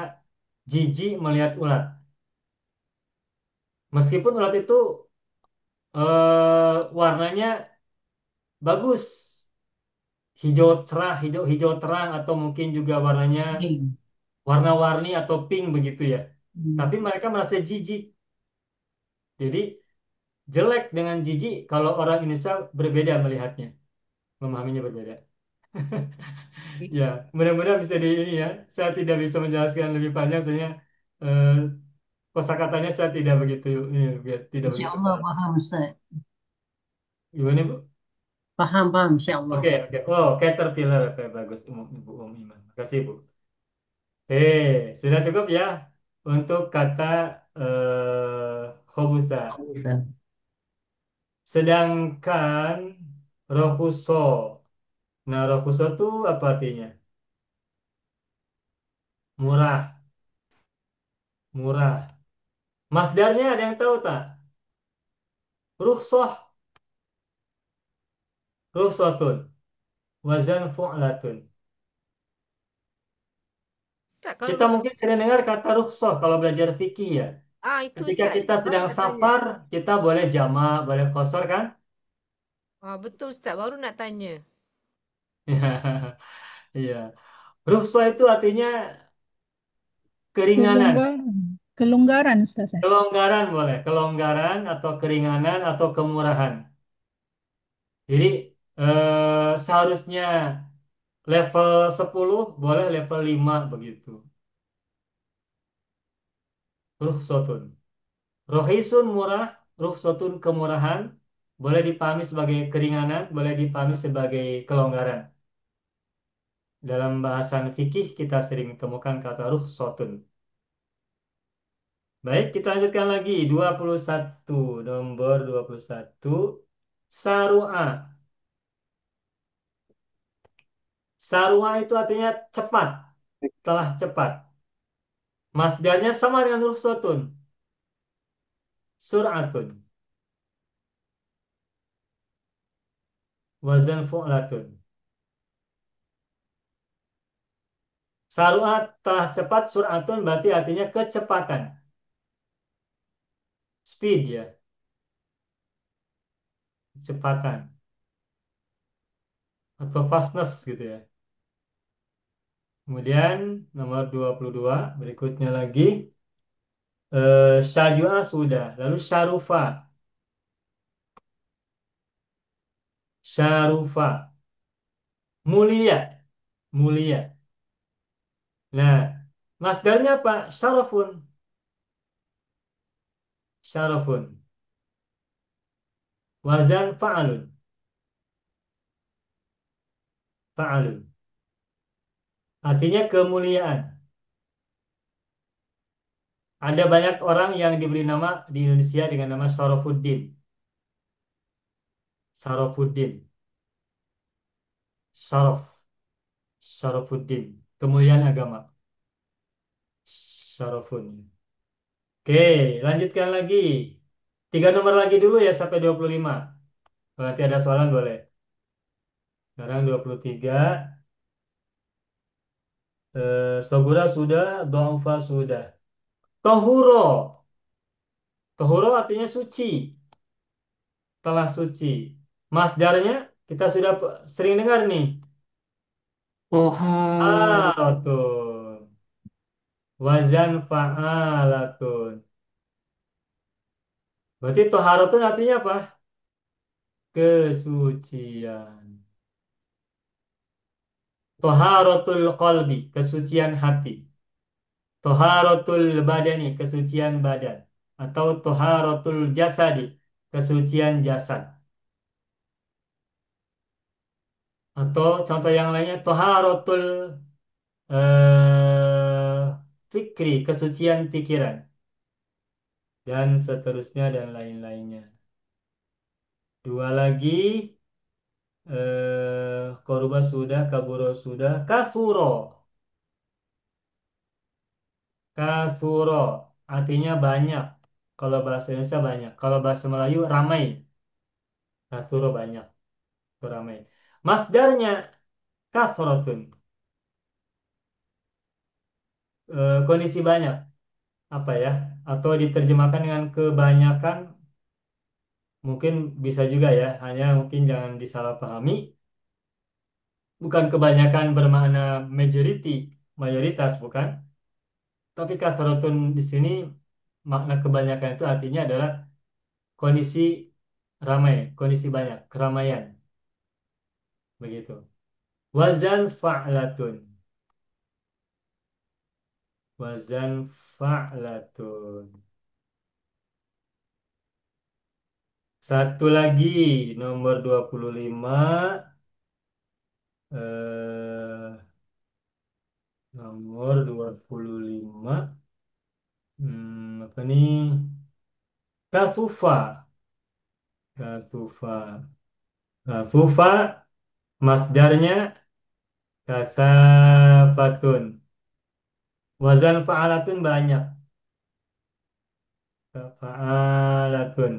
jijik melihat ulat. Meskipun ulat itu warnanya bagus, hijau cerah, hijau hijau terang atau mungkin juga warnanya Pink. warna-warni atau pink begitu ya. Tapi Hmm. mereka merasa jijik. Jadi jelek dengan jijik kalau orang Indonesia berbeda melihatnya, memahaminya berbeda. Ya, mudah-mudahan bisa di ini ya. Saya tidak bisa menjelaskan lebih panjang, soalnya eh, kosakatanya saya tidak begitu ini, tidak Insya begitu Allah paham. paham Ustaz. Gimana Bu? Paham, paham. Insya Allah Oke, paham. oke. Oh, caterpillar. Oke, bagus. Ibu Iman. Makasih, Bu. Sudah cukup ya untuk kata khobusa. Ustaz. Sedangkan rohuso. Nah, rohuso itu apa artinya? Murah, murah. Masdarnya ada yang tahu tak? Rukhsah, rukhsatun, wazan fu'latun. Ustaz, kalau Kita mungkin sering dengar kata rukhsah kalau belajar fikih ya. itu Ketika Ustaz, kita baru sedang nak tanya. safar, kita boleh jamak, boleh qasar kan? Betul Ustaz, baru nak tanya. Iya. Rukhsah itu artinya keringanan. Kelonggaran. Kelonggaran Ustaz. Kelonggaran boleh, kelonggaran atau keringanan atau kemurahan. Jadi seharusnya level 10 boleh level 5 begitu. Rukhsatun. Rohisun murah, rukhsatun kemurahan, boleh dipahami sebagai keringanan, boleh dipahami sebagai kelonggaran. Dalam bahasan fikih kita sering temukan kata rukhsatun. Baik, kita lanjutkan lagi. 21, nomor 21. Saru'a. Saru'a itu artinya cepat, telah cepat. Masdarnya sama dengan rukhsatun. Sur'atun. Wazan fu'latun. Saru'a telah cepat, sur'atun berarti artinya kecepatan. Speed ya, kecepatan. Atau fastness gitu ya. Kemudian nomor 22 berikutnya lagi. Syajua sudah. Lalu syarufa. Syarufa. Mulia. Mulia. Nah, masdarnya apa? Syarafun. Syarafun. Wazan fa'alun. Fa'alun. Artinya kemuliaan. Ada banyak orang yang diberi nama di Indonesia dengan nama Syarafuddin. Syarafuddin. Syaraf. Syarafuddin. Kemuliaan agama. Syarafun. Oke, lanjutkan lagi. Tiga nomor lagi dulu ya sampai 25. Kalau nanti ada soalan boleh. Sekarang 23. Sogura sudah, Do'afa sudah. Tohuro. Tohuro artinya suci. Telah suci. Masdarnya kita sudah sering dengar nih. Tohar. Aratun. Wazan fa'alatun. Berarti toharatun artinya apa? Kesucian. Toharatul qalbi, kesucian hati. Toharatul badani, kesucian badan. atau toharatul jasadi, kesucian jasad. Atau contoh yang lainnya toharatul eh, fikri, kesucian pikiran. Dan seterusnya dan lain-lainnya. Dua lagi, koruba sudah, kaburo sudah, kasuro. Kasuro artinya banyak. Kalau bahasa Indonesia banyak. Kalau bahasa Melayu ramai. Kasuro banyak. Itu ramai. Masdarnya kasrotun. Kondisi banyak. Apa ya? Atau diterjemahkan dengan kebanyakan. Mungkin bisa juga ya. Hanya mungkin jangan disalahpahami. Bukan kebanyakan bermakna majority, mayoritas, bukan. Tapi kasrotun di sini makna kebanyakan itu artinya adalah kondisi ramai, kondisi banyak, keramaian. Begitu. Wazan fa'latun. Wazan fa'latun. Satu lagi, nomor 25. Eh, nomor 25. Apa nih? Kasufa. Kasufa. Kasufa, masdarnya kasafatun. Wazan fa'alatun banyak. Fa'alatun.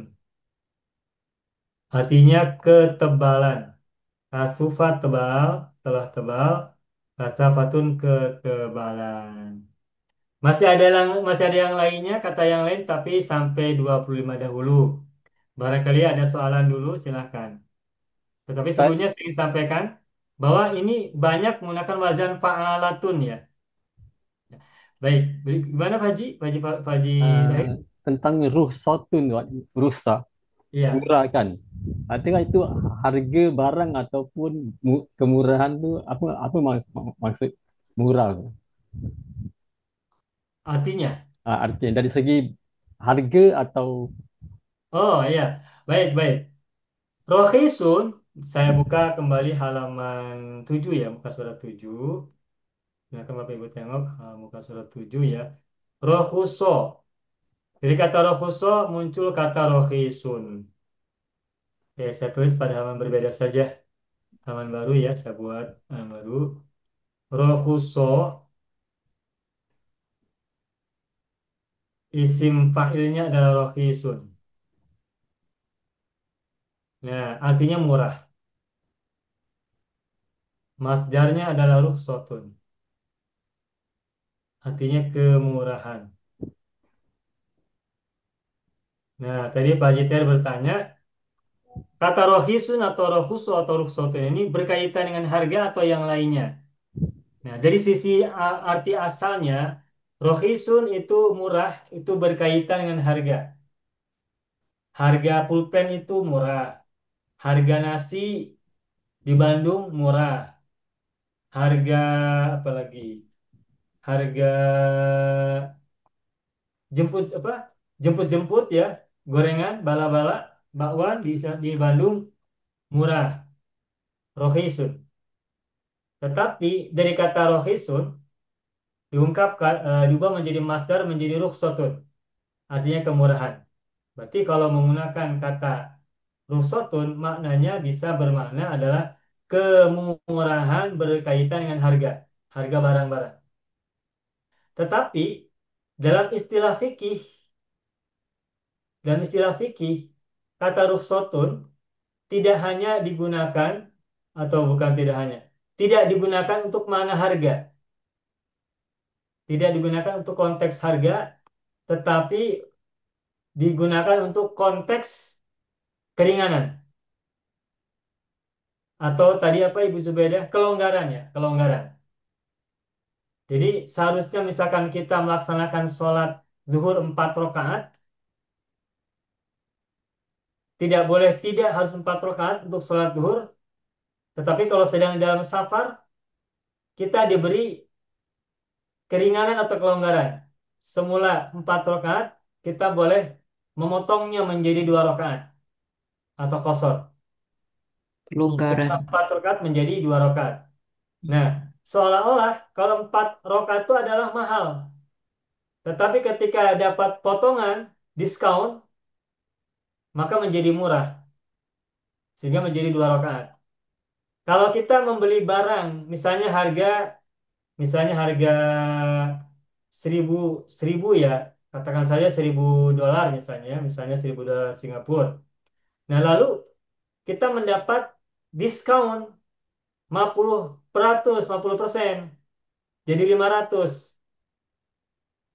Artinya ketebalan. Kasufa tebal, telah tebal. Kasafatun ketebalan. Masih ada yang lainnya, kata yang lain, tapi sampai 25 dahulu. Barangkali ada soalan dulu, silahkan. Tetapi Ustaz, sebelumnya saya ingin sampaikan bahwa ini banyak menggunakan wazan fa'alatun ya. Baik, gimana Pak Haji? Pak Haji Zahid? tentang ruhsatun, ruhsah, Iya. murah kan? Artinya itu harga barang ataupun kemurahan tu apa maksud murah tu? Artinya, Artinya dari segi harga atau oh iya, baik, baik. Rohisun, saya buka kembali halaman 7 ya, muka surat 7. Silakan Bapak Ibu tengok muka surat 7 ya. Rohuso. Jadi kata rohuso muncul kata rohisun. Ya, saya tulis pada halaman berbeda saja. Halaman baru ya, saya buat halaman baru. Rohuso, isim fa'ilnya adalah rohisun. Nah, artinya murah. Masdarnya adalah rukhsatun. Artinya kemurahan. Nah, tadi Pak Jiter bertanya, kata rohisun atau rohuso atau rukhsatun ini berkaitan dengan harga atau yang lainnya. Nah, dari sisi arti asalnya, rohisun itu murah, itu berkaitan dengan harga. Harga pulpen itu murah. Harga nasi di Bandung murah. Harga apa lagi? Harga jemput apa? Jemput-jemput ya, gorengan, bala-bala, bakwan di Bandung murah, rohisun. Tetapi dari kata rohisun diubah menjadi masdar menjadi rukhsatun, artinya kemurahan. Berarti kalau menggunakan kata rukhsatun maknanya bisa bermakna adalah kemurahan berkaitan dengan harga, harga barang-barang. Tetapi dalam istilah fikih, dalam istilah fikih, kata rukhsatun tidak hanya digunakan atau bukan tidak hanya, tidak digunakan untuk makna harga, tidak digunakan untuk konteks harga, tetapi digunakan untuk konteks keringanan atau tadi apa Ibu Zubaidah, kelonggaran ya, kelonggaran. Jadi seharusnya misalkan kita melaksanakan sholat zuhur 4 rakaat, tidak boleh tidak harus 4 rakaat untuk sholat zuhur, tetapi kalau sedang dalam safar, kita diberi keringanan atau kelonggaran. Semula 4 rakaat, kita boleh memotongnya menjadi 2 rakaat atau qasar. Kelonggaran. Semula 4 rakaat menjadi 2 rakaat. Nah, seolah-olah kalau 4 rakaat itu adalah mahal. Tetapi ketika dapat potongan, diskon, maka menjadi murah. Sehingga menjadi 2 rakaat. Kalau kita membeli barang, misalnya harga 1000 ya, katakan saja $1000 misalnya $1000 Singapura. Nah, lalu kita mendapat diskon 50%, jadi 500.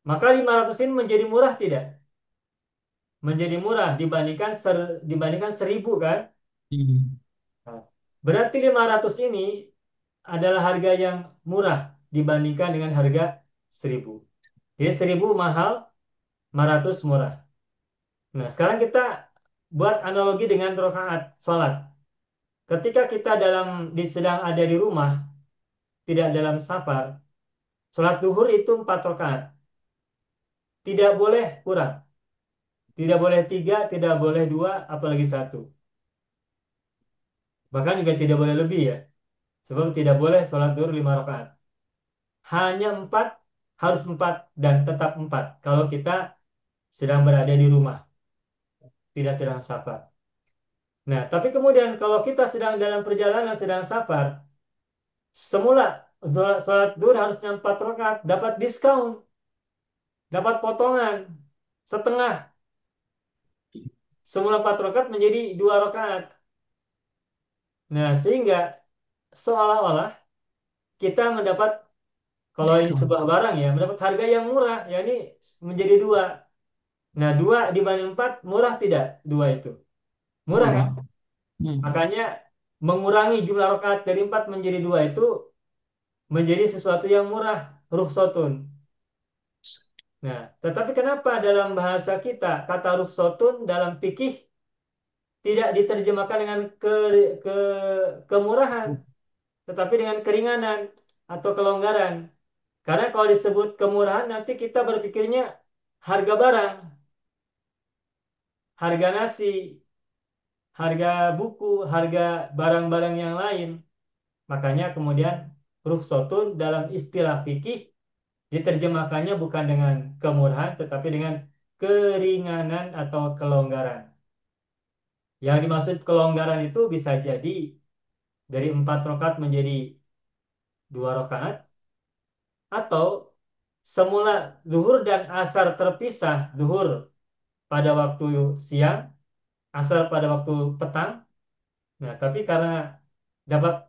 Maka 500 ini menjadi murah tidak? Menjadi murah dibandingkan 1000 kan? Hmm. Nah, berarti 500 ini adalah harga yang murah dibandingkan dengan harga 1000. Jadi 1000 mahal, 500 murah. Nah, sekarang kita buat analogi dengan rakaat sholat. Ketika kita sedang ada di rumah, tidak dalam safar, sholat duhur itu 4 rakaat. Tidak boleh kurang. Tidak boleh 3, tidak boleh 2, apalagi 1. Bahkan juga tidak boleh lebih ya. Sebab tidak boleh sholat duhur 5 rakaat. Hanya 4, harus 4 dan tetap 4. Kalau kita sedang berada di rumah, tidak sedang safar. Nah, tapi kemudian kalau kita sedang dalam perjalanan, sedang safar, semula sholat duhur harusnya 4 rakaat, dapat diskon, dapat potongan setengah. Semula 4 rakaat menjadi 2 rakaat. Nah, sehingga seolah-olah kita mendapat, kalau ini Diskon. sebuah barang ya, mendapat harga yang murah, yakni menjadi 2. Nah, 2 dibanding 4, murah tidak? 2 itu. Murah kan? Murah. Hmm. Makanya mengurangi jumlah rakaat dari 4 menjadi 2 itu menjadi sesuatu yang murah, rukhsatun. Nah, tetapi kenapa dalam bahasa kita kata rukhsatun dalam fikih tidak diterjemahkan dengan ke, kemurahan, tetapi dengan keringanan atau kelonggaran? Karena kalau disebut kemurahan nanti kita berpikirnya harga barang, harga nasi, harga buku, harga barang-barang yang lain. Makanya kemudian rukhsatun dalam istilah fikih diterjemahkannya bukan dengan kemurahan tetapi dengan keringanan atau kelonggaran. Yang dimaksud kelonggaran itu bisa jadi dari 4 rakaat menjadi 2 rakaat, atau semula zuhur dan asar terpisah, zuhur pada waktu siang, asar pada waktu petang. Nah, tapi karena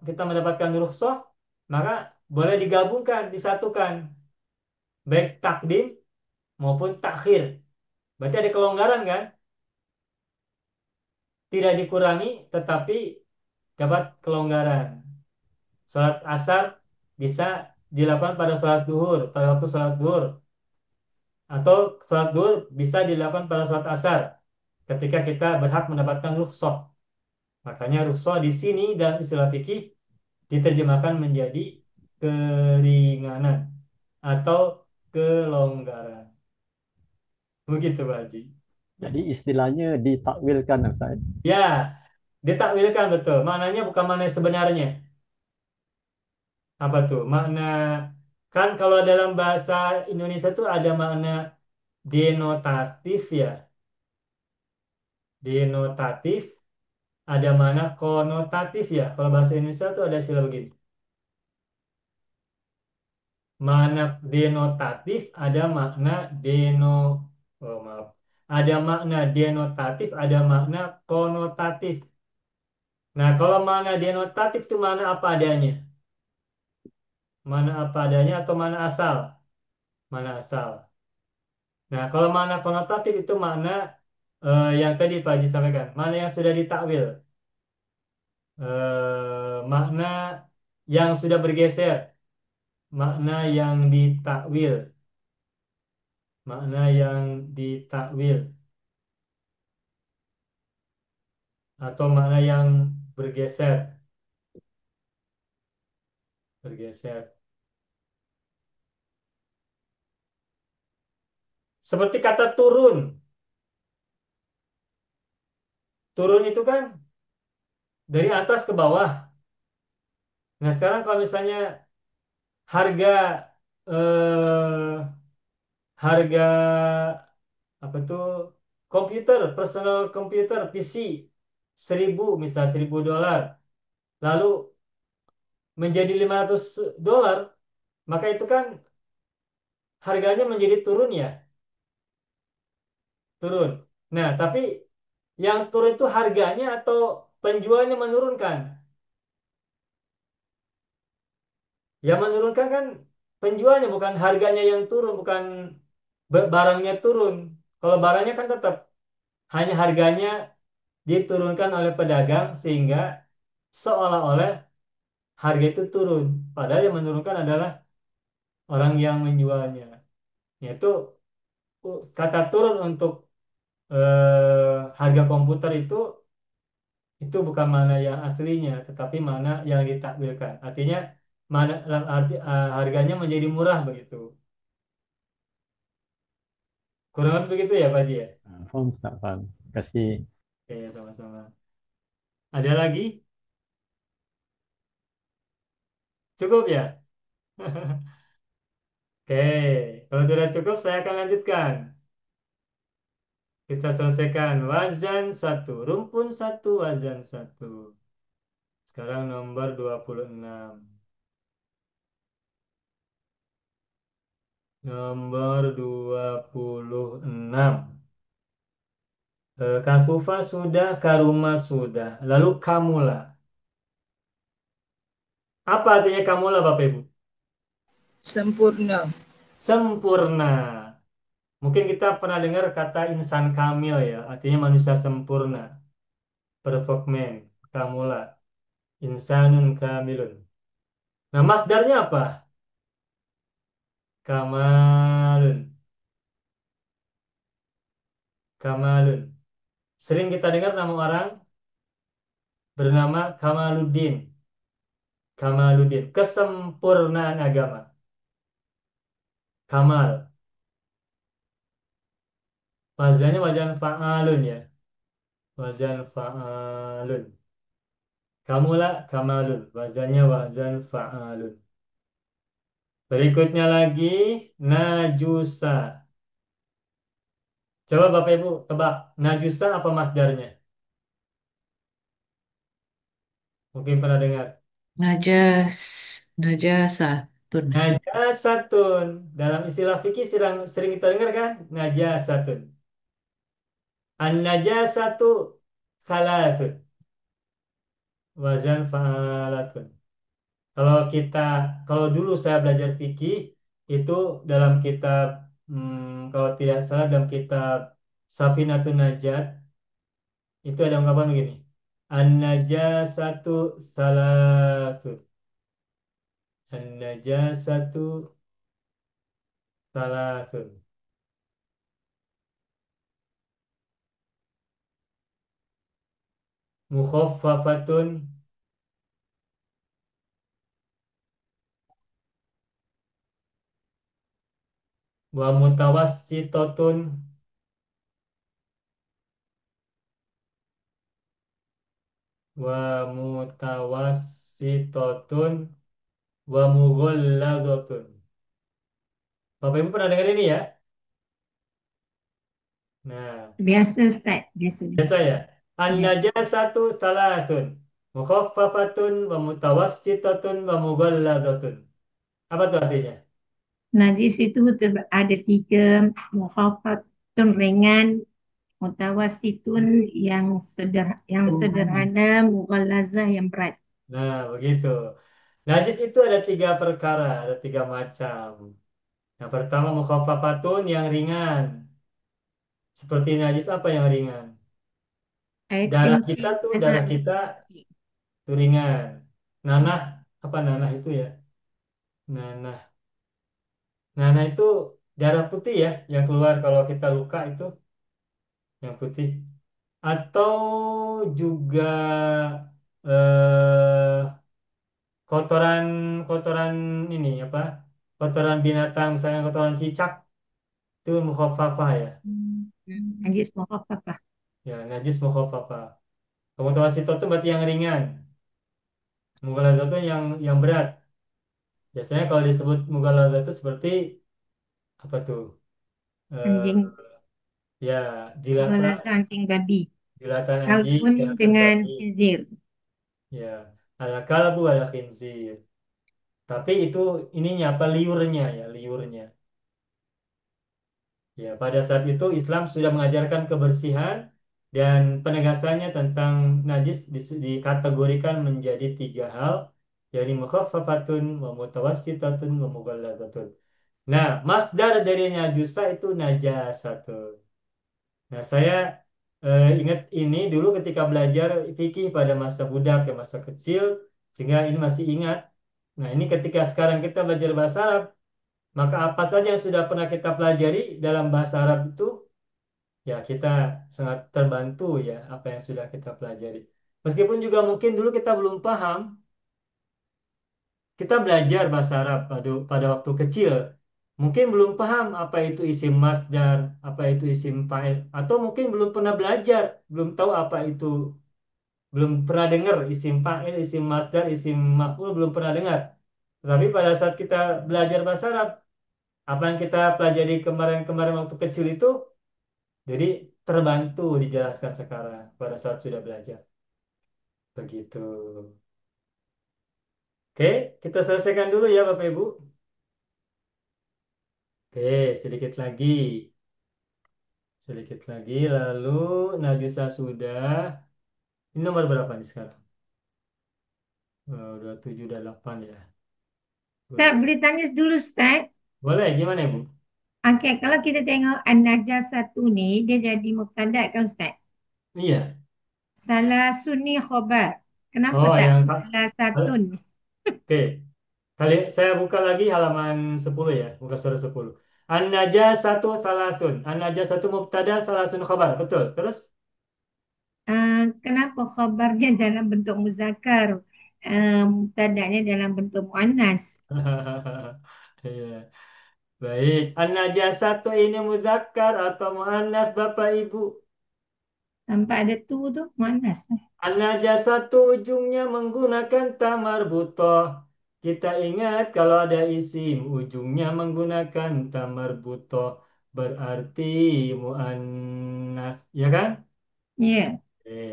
kita mendapatkan rukhsah, maka boleh digabungkan, disatukan, baik takdim maupun takhir. Berarti ada kelonggaran kan? Tidak dikurangi, tetapi dapat kelonggaran. Sholat asar bisa dilakukan pada sholat duhur, pada waktu sholat duhur. Atau sholat duhur bisa dilakukan pada sholat asar, ketika kita berhak mendapatkan rukhsah. Makanya rukhsah di sini dalam istilah fikih diterjemahkan menjadi keringanan atau kelonggaran. Begitu, Pak Haji. Jadi istilahnya ditakwilkan Ustaz. Ya, ditakwilkan betul. Maknanya bukan makna sebenarnya. Apa tuh? Makna, kan kalau dalam bahasa Indonesia tuh ada makna denotatif ya. Denotatif, ada makna konotatif ya. Kalau bahasa Indonesia tuh ada istilah begini. Makna denotatif ada makna oh maaf. Ada makna denotatif, ada makna konotatif. Nah, kalau makna denotatif itu mana apa adanya? Mana apa adanya atau mana asal? Mana asal. Nah, kalau makna konotatif itu makna yang tadi Pak Haji sampaikan. Mana yang sudah ditakwil. Makna yang sudah bergeser. Makna yang ditakwil. Makna yang ditakwil. Atau makna yang bergeser. Bergeser. Seperti kata turun. Turun itu kan dari atas ke bawah. Nah, sekarang kalau misalnya harga eh, harga apa tuh komputer, personal komputer PC 1000 misal $1000 lalu menjadi $500, maka itu kan harganya menjadi turun ya, turun. Nah, tapi yang turun itu harganya atau penjualnya menurunkan? Yang menurunkan kan penjualnya, bukan harganya yang turun, bukan barangnya turun. Kalau barangnya kan tetap hanya harganya diturunkan oleh pedagang sehingga seolah-olah harga itu turun. Padahal yang menurunkan adalah orang yang menjualnya. Yaitu kata turun untuk harga komputer itu bukan mana yang aslinya, tetapi mana yang ditakwilkan. Artinya mana harganya menjadi murah begitu. Kurang lebih begitu ya Pak Ji ya? Paham, Ustaz, paham. Kasih. Oke, sama-sama. Ada lagi? Cukup ya? Oke, kalau sudah cukup saya akan lanjutkan. Kita selesaikan wazan satu, rumpun satu, wazan satu. Sekarang nomor 26. Nomor 26. Kasufa sudah, Karuma sudah. Lalu Kamula. Apa artinya Kamula, Bapak Ibu? Sempurna. Sempurna. Mungkin kita pernah dengar kata insan kamil ya, artinya manusia sempurna. Perfect man, Kamula. Insanun kamilun. Nah, masdarnya apa? Kamalun. Kamalun. Sering kita dengar nama orang bernama Kamaluddin. Kamaluddin. Kesempurnaan agama. Kamal. Wazannya wazan fa'alun ya. Wazan fa'alun. Kamula kamalun. Wazannya wazan fa'alun. Berikutnya lagi najusa. Coba Bapak Ibu tebak. Najusa apa masdarnya? Mungkin pernah dengar. Najas, najasatun. Najasatun. Dalam istilah fikih sering, sering kita dengar kan? Najasatun. An-najasatu thalathun. Wazan fa'alatun. Kalau kita, kalau dulu saya belajar fikih, itu dalam kitab, kalau tidak salah dalam kitab Safinatun Najat, itu ada ungkapan begini. An-najasatu thalathun. An-najasatu thalathun. Mukhaffafatun wa mutawassitatun wa mutawassitatun wa mughalladatun. Bapak Ibu pernah dengar ini ya? Nah, Biasa Ustaz, biasa. biasa ya. Ya. An-najasatu thalathun. Mukhaffafatun wa mutawassitatun wa mughalladatun. Apa tuh artinya? Najis itu ada tiga, mukhafatun ringan, mutawasitun yang sederhana, mughallazah yang berat. Nah, begitu. Najis itu ada tiga perkara, ada tiga macam. Yang pertama mukhaffafatun yang ringan. Seperti najis apa yang ringan? Air Darah kita kencing tuh, anak darah kita lelaki. tuh ringan. Nanah, apa nanah itu ya? Nanah. Nanah itu darah putih ya, yang keluar kalau kita luka itu, yang putih. Atau juga eh, kotoran kotoran ini apa? Kotoran binatang, misalnya kotoran cicak. Itu mukhaffafah ya. Najis mukhaffafah. Ya, najis mukhaffafah. Kalau mutawasito itu berarti yang ringan. Mughaladzaah itu yang berat. Biasanya kalau disebut mughaladzaah itu seperti apa tuh? Anjing, Eh, ya, jilatan, ghalazah anjing babi. jilatan anjing, Kalbun jilatan dengan babi. khinzir. Ya, ada kalbu, ada khinzir. Tapi itu ininya apa liurnya ya, liurnya. Ya, pada saat itu Islam sudah mengajarkan kebersihan dan penegasannya tentang najis dikategorikan menjadi tiga hal, yakni mukhaffafatun, wa mutawassitatun, wa mughalladzatun. Nah, masdar dari najusa itu najasatun. Nah, saya ingat ini dulu ketika belajar fikih pada masa budak ya masa kecil, sehingga ini masih ingat. Nah, ini ketika sekarang kita belajar bahasa Arab, maka apa saja yang sudah pernah kita pelajari dalam bahasa Arab itu, ya kita sangat terbantu ya apa yang sudah kita pelajari. Meskipun juga mungkin dulu kita belum paham, kita belajar bahasa Arab pada waktu kecil, mungkin belum paham apa itu isim masdar, apa itu isim fa'il, atau mungkin belum pernah belajar, belum tahu apa itu, belum pernah dengar isim fa'il, isim masdar, isim maf'ul, belum pernah dengar. Tapi pada saat kita belajar bahasa Arab, apa yang kita pelajari kemarin-kemarin waktu kecil itu, jadi terbantu dijelaskan sekarang pada saat sudah belajar. Begitu. Oke, kita selesaikan dulu ya Bapak Ibu. Oke, sedikit lagi. Sedikit lagi, lalu Najusa sudah. Ini nomor berapa nih sekarang? Udah 7, udah 8 ya. Tak Boleh. boleh tanya dulu, Ustaz. Boleh, gimana Ibu? Okey, kalau kita tengok an-najasatu ni, dia jadi mubtada kan, Ustaz? Iya. Salah sunni khobar. Kenapa Oh, tak yang salah satun? oke. Kali saya buka lagi halaman 10 ya, buka surah 10. An-najasatu salasun. An-najasatu mubtada salasun khabar. Betul. Terus? Kenapa khabarnya dalam bentuk muzakkar, mubtada'nya dalam bentuk muannas? Iya. Baik. An-najasatu ini muzakkar atau muannas Bapak Ibu? Nampak ada tu muannas. An-najasatu ujungnya menggunakan tamar butoh. Kita ingat kalau ada isim ujungnya menggunakan tamar butoh berarti muannas, ya kan? Ya,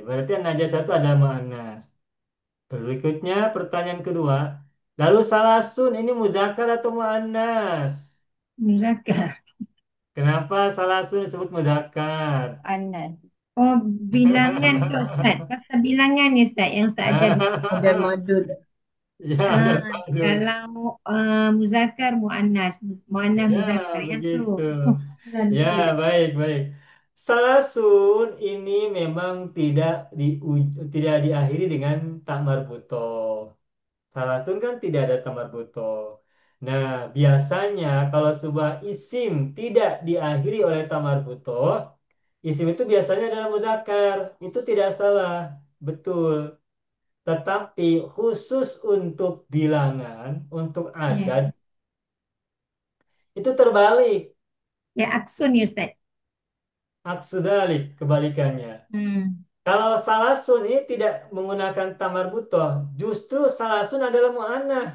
Berarti an-najasatu adalah muannas. Berikutnya pertanyaan kedua. Lalu salasun ini mudzakkar atau muannas? muzakkar. Kenapa salasun disebut mudzakkar? Anan. Oh, bilangan ke Ustaz? Pasal bilangan ni Ustaz yang Ustaz ajar dulu. Ada madud. Ya, ada Ah, maklum. kalau muzakkar muannas, muannas Ya, muzakkar yang tu. begitu. Ya, Ganti. baik, baik. Salasun ini memang tidak diakhiri dengan tak marbutoh. Salasun kan tidak ada tak marbutoh. Nah, biasanya kalau sebuah isim tidak diakhiri oleh tak marbutoh, isim itu biasanya adalah mudzakkar. Itu tidak salah. Betul. Tetapi khusus untuk bilangan, untuk Ya, adad, itu terbalik. ya aksun ya Ustaz. Aksudalik, kebalikannya. Hmm. Kalau salasun ini tidak menggunakan tamar butoh, justru salasun adalah mu'annas.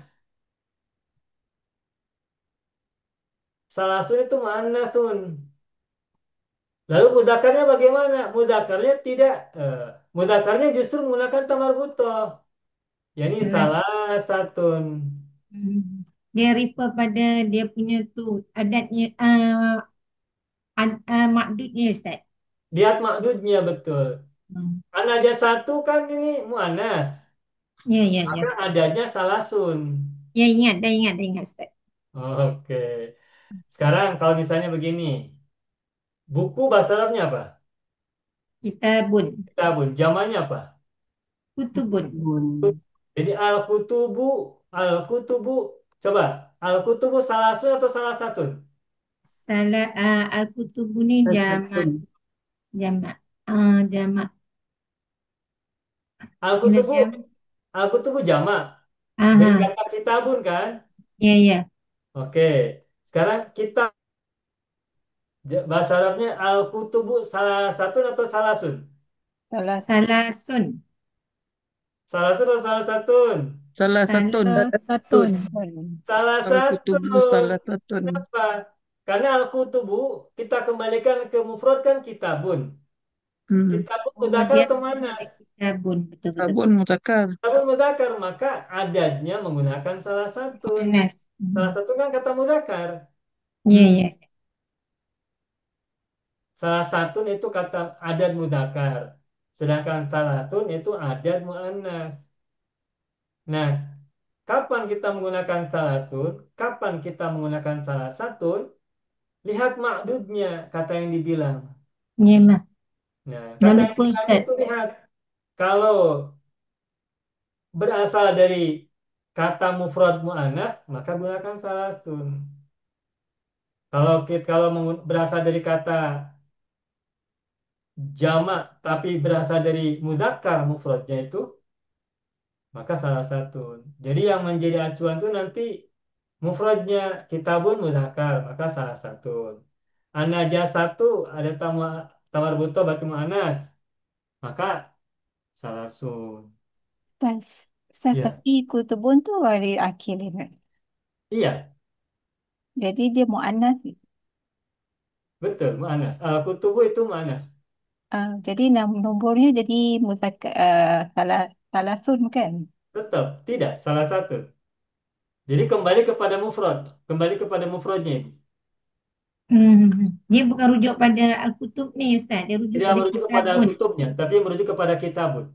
Salasun itu mu'annasun. Lalu mudakarnya bagaimana? Mudakarnya tidak, mudakarnya justru menggunakan tamar butoh. Yani Jelas. salah satun. Hmm. Dia refer pada dia punya tu adatnya makdudnya Ustaz. Lihat makdudnya betul. Hmm. Kan aja satu kan ini mu'annas. Ya, ya, Maka ya. adanya salasun. Ya, dah ingat Ustaz. Oke. Sekarang kalau misalnya begini, buku bahasa Arabnya apa? Kitabun, Kitabun. Jamannya apa? kutubun. Bun. Jadi al-kutubu. Coba, al-kutubu salasun atau salah satu? Salah al-kutubu ni jamak, Tasatun. jamak. Jamak. Bila Al-kutubu, jam? al-kutubu jamak. Dari Aha. kata kitabun kan? Ya, ya. Oke. Sekarang kita Bahasa Arabnya al-kutubu salah satu atau salasun? Salah Salasun. Salasun atau salah satun? Salah satun. Salah satun. Salah Al-kutubu satun. salah satun. Kenapa? Karena al-kutubu kita kembalikan ke mufrad kan kitabun. Hmm. Kitabun Oh, mudzakkar dia atau ada muannats? kitabun. Betul, betul, Sabun betul. mutakar. Kitabun mudzakkar, maka adatnya menggunakan salah satun. Muannas. Salah satu kan kata mudzakkar. Ya, ya. Salah satu itu kata adat mudzakkar. Sedangkan salah satu itu adat muannats. Nah, kapan kita menggunakan salah satu? Kapan kita menggunakan salah satu? Lihat ma'dudnya, kata yang dibilang. Iyalah. Nah, Dah kata yang lupa dibilang Ustaz. itu lihat. Kalau berasal dari kata mufrad mu'annats, maka gunakan salah satu. Kalau berasal dari kata jamak tapi berasal dari mudzakkar mufradnya itu, maka salah satu. Jadi yang menjadi acuan itu nanti mufradnya kitabun mudzakkar, maka salah satu. An-najasatu ada tawar buto batu mu'annas, maka salah sun. Ustaz, Ustaz, Ya, tapi kutubun tu dari akhirin kan? iya, Jadi dia muannas. betul mu'annas. Al-kutubu itu mu'annas. Jadi nombornya jadi muzakkar salah salasun kan? Tetap tidak salah satu. Jadi kembali kepada mufrad, kembali kepada mufradnya itu. Dia bukan rujuk pada Al-Kutub ni Ustaz. Dia rujuk Tidak pada merujuk kepada kitabun. kutubnya, tapi merujuk kepada kitabun.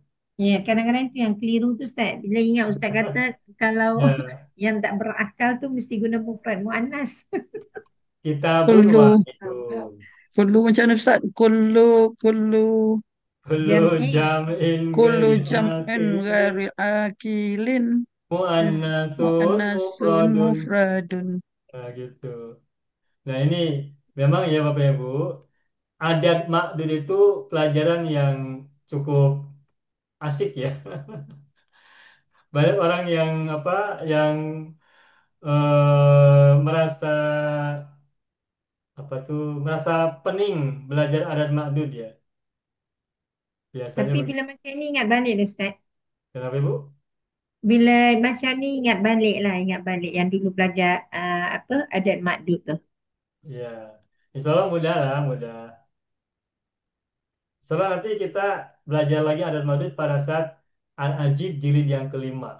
Ya, kadang-kadang itu yang keliru tu Ustaz. Bila ingat Ustaz kata kalau Ya, yang tak berakal tu mesti guna mufrad muannas. kitabun Kullu. wahidun. Kullu macam mana Ustaz? Kullu. Kullu Jam'i jam'in Kullu ghairi jam'in akilin ghairi akilin. mu'annatsun Mu'annasun mufradun. mufradun. Nah, gitu. Nah, ini memang ya Bapak Ibu, adat ma'dud itu pelajaran yang cukup asik ya. Banyak orang yang yang merasa merasa pening belajar adat ma'dud ya. Biasanya tapi begitu. bila masa ni ingat balik dah, Ustaz. Kenapa Ibu? Bila masa ni ingat balik lah, ingat balik yang dulu belajar adat makdud tu. Ya, insya Allah mudah lah, mudah. Setelah nanti kita belajar lagi adat ma'dud pada saat Al-Ajib jilid yang kelima.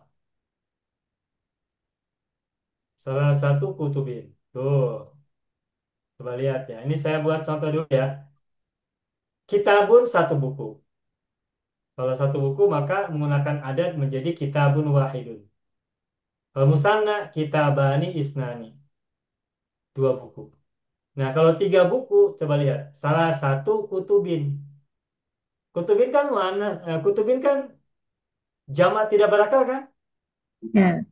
Salah satu kutubin. Tuh, coba lihat ya. Ini saya buat contoh dulu ya. Kitabun satu buku. Kalau satu buku maka menggunakan adat menjadi kitabun wahidun. Kalau musanna kitabani isnani. Dua buku. Nah, kalau tiga buku, coba lihat. Salah satu kutubin. Kutubin kan mana? Kutubin kan jamak tidak berakal kan? Ya,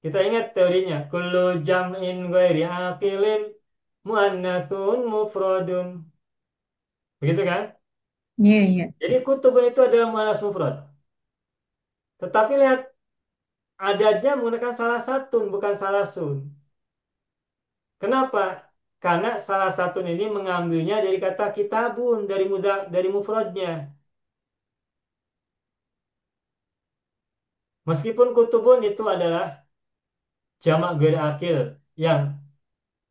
Kita ingat teorinya. Kullu jam'in ghairi aqilin muannatsun mufradun. Begitu kan? ya, ya. Jadi kutubun itu adalah muannas mufrad. Tetapi lihat adatnya menggunakan salah satu, bukan salah sun. Kenapa? Karena salah satu ini mengambilnya dari kata kitabun, dari mufradnya. Meskipun kutubun itu adalah jamak ghair akil yang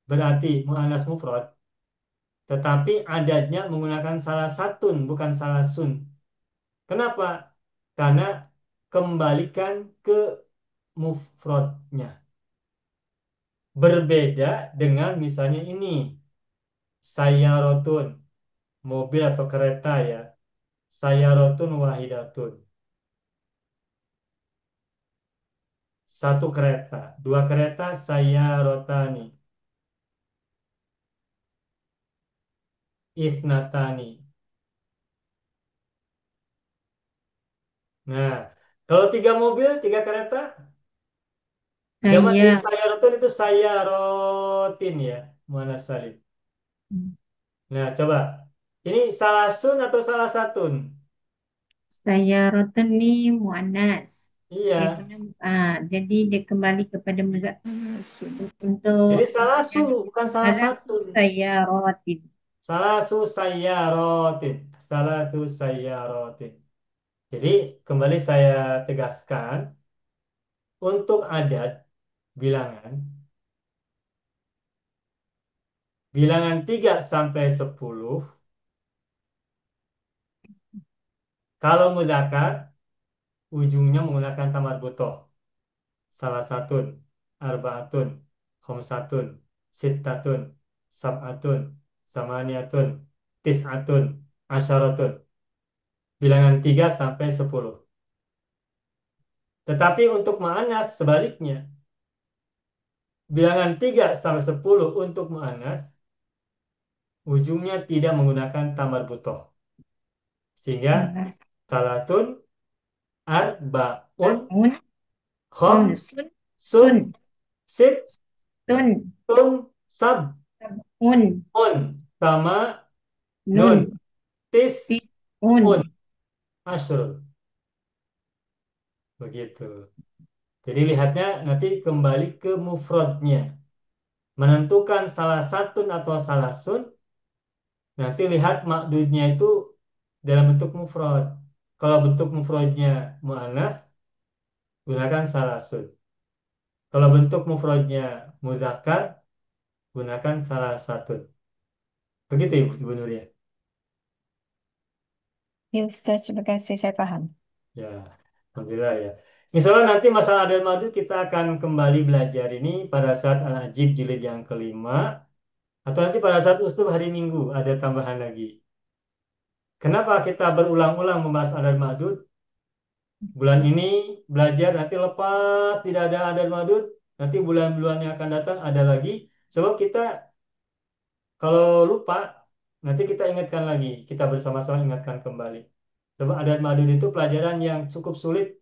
berarti muannas mufrad, tetapi adatnya menggunakan salah satun bukan salah sun. Kenapa? Karena kembalikan ke mufradnya. Berbeda dengan misalnya ini sayyarotun, mobil atau kereta ya. Sayyarotun wahidatun. Satu kereta, dua kereta sayyarotani, isnatani. Nah, kalau tiga mobil, tiga kereta, jamak dari Saya sayyarotun itu sayyarotin ya, muannas salim. Nah, coba. Ini salah sun atau salah satun? saya rotan ni muannas. Dia Iya. guna jadi dia kembali kepada Salasun. untuk Jadi salah yang su, bukan salah salah satun. saya rotin. Salasu sayyarotin. Salasu sayyarotin. Jadi kembali saya tegaskan, untuk adat bilangan, bilangan 3 sampai 10, kalau mudzakkar, ujungnya menggunakan tamar butoh. Salah satun, arbaatun, khomsatun, sittatun, sab'atun, samaniyatun, tis'atun, asyaratun. Bilangan 3 sampai 10. Tetapi untuk mu'annas sebaliknya. Bilangan 3 sampai 10 untuk mu'annas, ujungnya tidak menggunakan tamar butoh. Sehingga salatun, arba'un, Un, khom, sun, sun, sun, sit, tun, tun, sab, un, un, sama, nun, nun, tis, tis, un, un. asrul. Begitu. Jadi lihatnya nanti kembali ke mufradnya. Menentukan salah satun atau salah sun, nanti lihat makdudnya itu dalam bentuk mufrad. Kalau bentuk mufradnya mu'annas, gunakan salah sun. Kalau bentuk mufradnya mudzakkar, gunakan salah satun. Begitu Ibu Nuria. Ya Ustaz, terima kasih, saya paham. Ya, alhamdulillah ya. Misalnya nanti masalah adil madu kita akan kembali belajar ini pada saat Al-Ajib jilid yang kelima, atau nanti pada saat Uslub hari Minggu ada tambahan lagi. Kenapa kita berulang-ulang membahas adil madud? Bulan ini belajar, nanti lepas tidak ada adil madud, nanti bulan-bulan yang akan datang ada lagi. Sebab kita kalau lupa, nanti kita ingatkan lagi, kita bersama-sama ingatkan kembali. Sebab adat madud itu pelajaran yang cukup sulit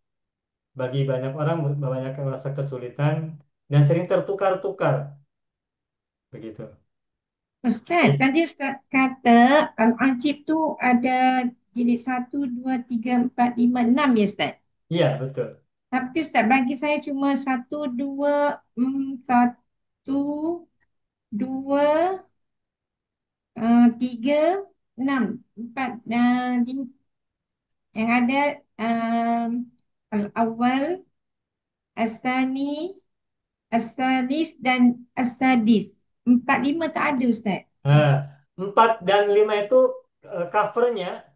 bagi banyak orang, banyak yang merasa kesulitan dan sering tertukar-tukar. Begitu. Ustaz, tadi Ustaz kata Al-Ajib tu ada jilid 1, 2, 3, 4, 5, 6 ya Ustaz? Iya, betul. Tapi Ustaz bagi saya cuma 1, 2, 2, 3, 6, 4, 5. Yang ada Al-Awwal, As-Sani, As-Salis dan As-Sadis. 4, 5 tak ada Ustaz. Nah, 4 dan 5 itu covernya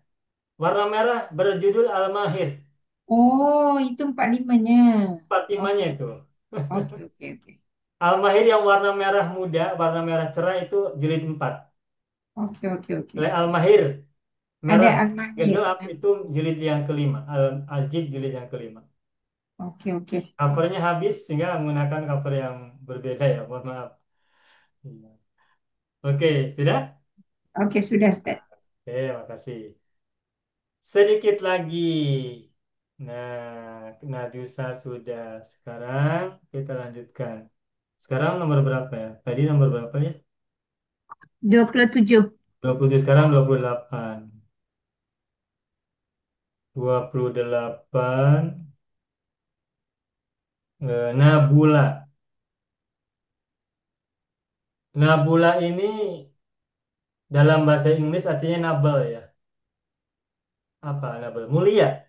warna merah berjudul Al-Mahir. Oh, itu 4, 5-nya. 4, 5-nya Okey, itu. okey, okey, okey. Al-Mahir yang warna merah muda, warna merah cerah itu jilid 4. Okey, okey, okey. Al-Mahir Ada merah Al-Mahir. gelap itu jilid yang kelima. Al-Jib jilid yang kelima. Okey, okey. Covernya habis sehingga menggunakan cover yang berbeda ya. Mohon maaf. Iya. Oke, sudah? Okey, sudah Ustaz. Oke, makasih. Sedikit lagi. Nah, Najusa sudah. Sekarang kita lanjutkan. Sekarang nomor berapa ya? Tadi nomor berapa ya? 27. 27, sekarang 28. 28. Nabula. Nabula ini dalam bahasa Inggris artinya nabel ya. Apa nabel? Mulia.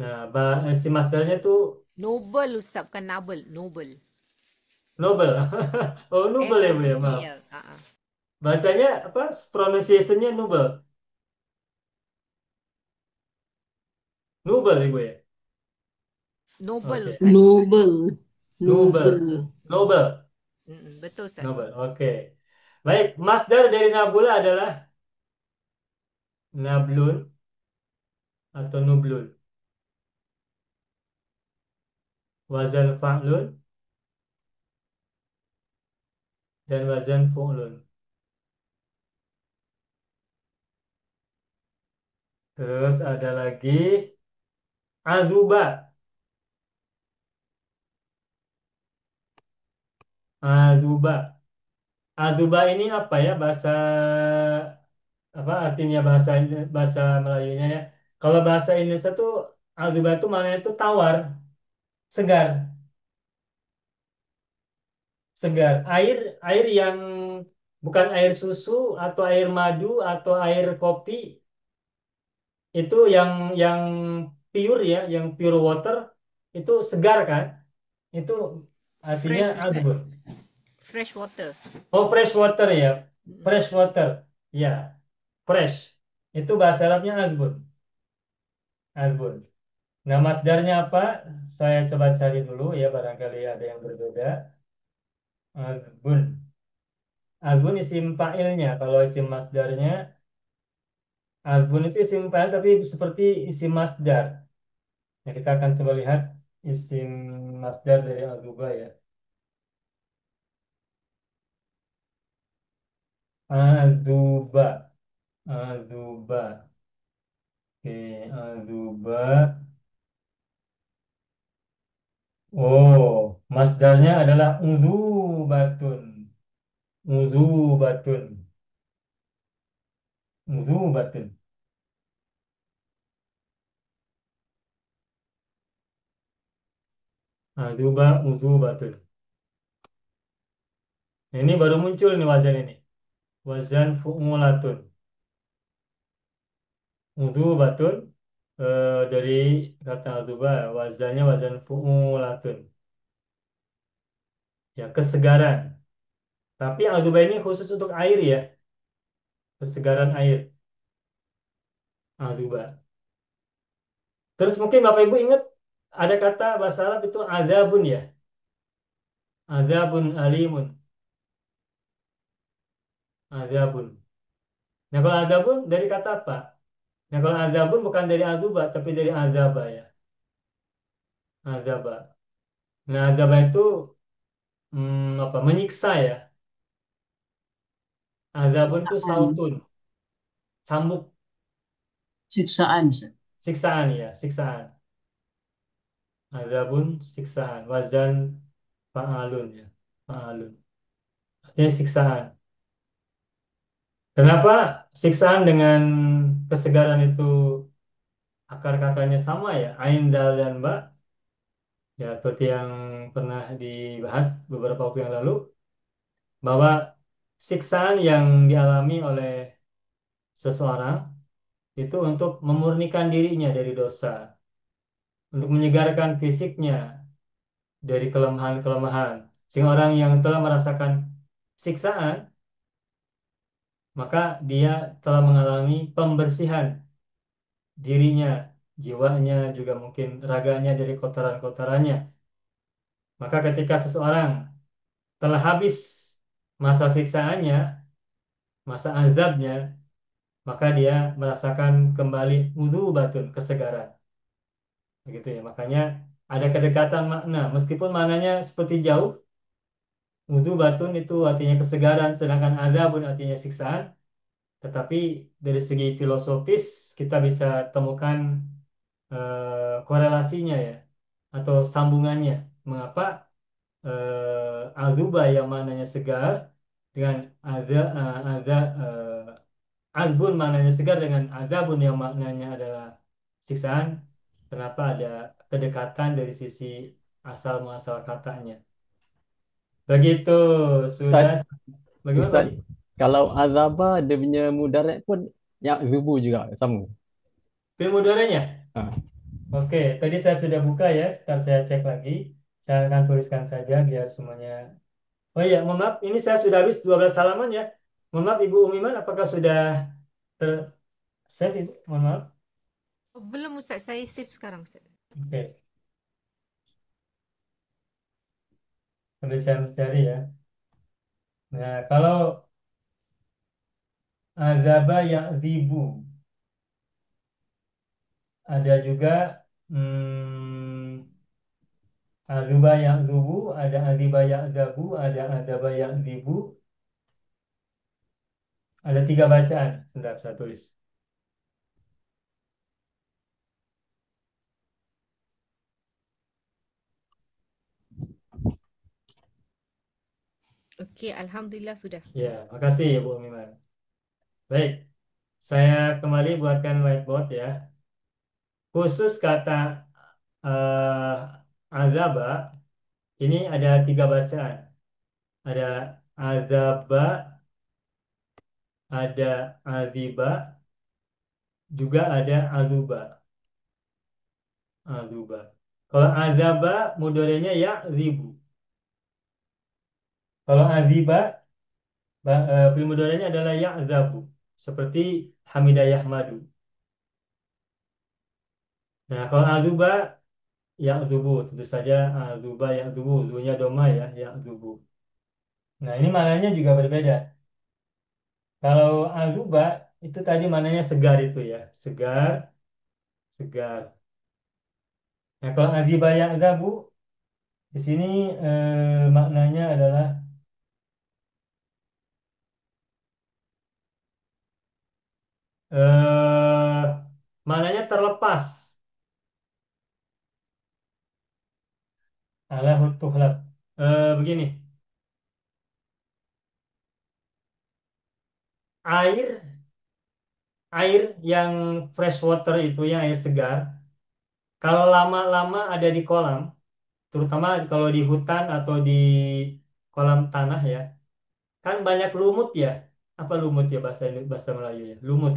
Nah, si masternya tuh Noble Ustaz, bukan Nabel, Noble. Nobel. Oh, Nobel ya, Bu ya, maaf. N-O-B-E-L. Bacanya apa? Pronunciation-nya Nobel. Nobel Ibu ya? Noble Oke. Ustaz. Noble. Nobel. Noble. Nobel. Betul Ustaz. Nobel. Oke. Baik, masdar dari nabula adalah nablun atau nublun. Wazan fa'lun dan wazan fu'lun. Terus ada lagi azuba. Azuba. Azuba ini apa ya bahasa apa artinya bahasa Melayunya ya? Kalau bahasa Indonesia tuh azuba itu maknanya itu tawar, segar, segar. Air yang bukan air susu atau air madu atau air kopi. Itu yang pure ya, yang pure water itu segar kan? Itu artinya Fresh Ustaz. azbun. Fresh water. Oh, fresh water ya. Mm-mm. Fresh water. Ya, fresh. Itu bahasa Arabnya azbun. Azbun. Nah, masdarnya apa? Saya coba cari dulu ya, barangkali ada yang berbeda. Azbun. Azbun isim fa'ilnya. Kalau isim masdarnya, azbun itu isim fa'il tapi seperti isim masdar. Nah, kita akan coba lihat isim masdar dari azuba ya. Azuba. Azuba. Oke, azuba. Oh, masdarnya adalah udzubatun. Udzubatun. Udzubatun. Azuba, udzubatun. Nah, ini baru muncul nih wazan ini. Wazan fu'ulatun. Udzubatun dari kata azuba, wazannya wazan fu'ulatun. Ya, kesegaran. Tapi azuba ini khusus untuk air ya. Kesegaran air. Azuba. Terus mungkin Bapak Ibu ingat ada kata bahasa Arab itu azabun ya. Azabun alimun. Azabun. Nah, kalau azabun dari kata apa? Nah, kalau azabun bukan dari azuba, tapi dari azaba ya. Azaba. Nah, azaba itu apa? Menyiksa ya. Azabun itu Siksaan. sautun, cambuk, Siksaan, Ustaz. siksaan ya, siksaan. Azabun, siksaan. Wazan fa'alun ya. Fa'alun. Artinya siksaan. Kenapa siksaan dengan kesegaran itu akar katanya sama ya? Ain, dal, dan ba. Ya, seperti yang pernah dibahas beberapa waktu yang lalu, bahwa siksaan yang dialami oleh seseorang itu untuk memurnikan dirinya dari dosa, untuk menyegarkan fisiknya dari kelemahan-kelemahan. Sehingga orang yang telah merasakan siksaan, maka dia telah mengalami pembersihan dirinya, jiwanya, juga mungkin raganya dari kotoran-kotorannya. Maka ketika seseorang telah habis masa siksaannya, masa azabnya, maka dia merasakan kembali batun kesegaran. Begitu ya. Makanya ada kedekatan makna, meskipun maknanya seperti jauh. Batun itu artinya kesegaran, sedangkan azabun artinya siksaan. Tetapi dari segi filosofis kita bisa temukan korelasinya ya, atau sambungannya. Mengapa azuba yang maknanya segar dengan azbun maknanya segar dengan azabun yang maknanya adalah siksaan. Kenapa ada kedekatan dari sisi asal muasal katanya? Begitu sudah. Ustaz, Bagaimana Pak Ustaz, Haji? kalau azaba dia punya mudarat pun yang zubu juga sama. Film udaranya? Ha. Oke, tadi saya sudah buka ya. Sekarang saya cek lagi. Saya akan tuliskan saja biar semuanya. Oh iya, mohon maaf. Ini saya sudah habis 12 halaman ya. Mohon maaf Ibu Umiman, apakah sudah ter save Ibu? Mohon maaf. Oh, belum Ustaz, saya save sekarang Ustaz. Oke, sambil saya mencari ya. Nah, kalau azaba ya'zibu ada juga hmm, azuba ya'zubu, ada aziba ya'zabu, ada azaba ya'zibu. Ada 3 bacaan. Sebentar, saya tulis. Okey, alhamdulillah sudah. Ya, makasih Ibu Umiman. Baik, saya kembali buatkan whiteboard ya. Khusus kata eh, azaba, ini ada 3 bacaan. Ada azaba, ada aziba, juga ada azuba. Azuba. Kalau azaba mudorenya ya ribu. Kalau aziba fi'il mudhari'nya adalah ya'zabu. Seperti hamidah yahmadu. Nah, kalau azuba ya'zubu, tentu saja azuba ya'zubu, zunya doma ya, ya'zubu. Nah, ini maknanya juga berbeda. Kalau azuba itu tadi maknanya segar itu ya, segar, segar. Nah, kalau aziba ya'zabu di sini maknanya adalah eh maknanya terlepas. Ala tuhlab. Begini, air air yang fresh water itu yang air segar, kalau lama-lama ada di kolam, terutama kalau di hutan atau di kolam tanah ya, kan banyak lumut ya. Apa lumut ya bahasa Melayu ya? Lumut.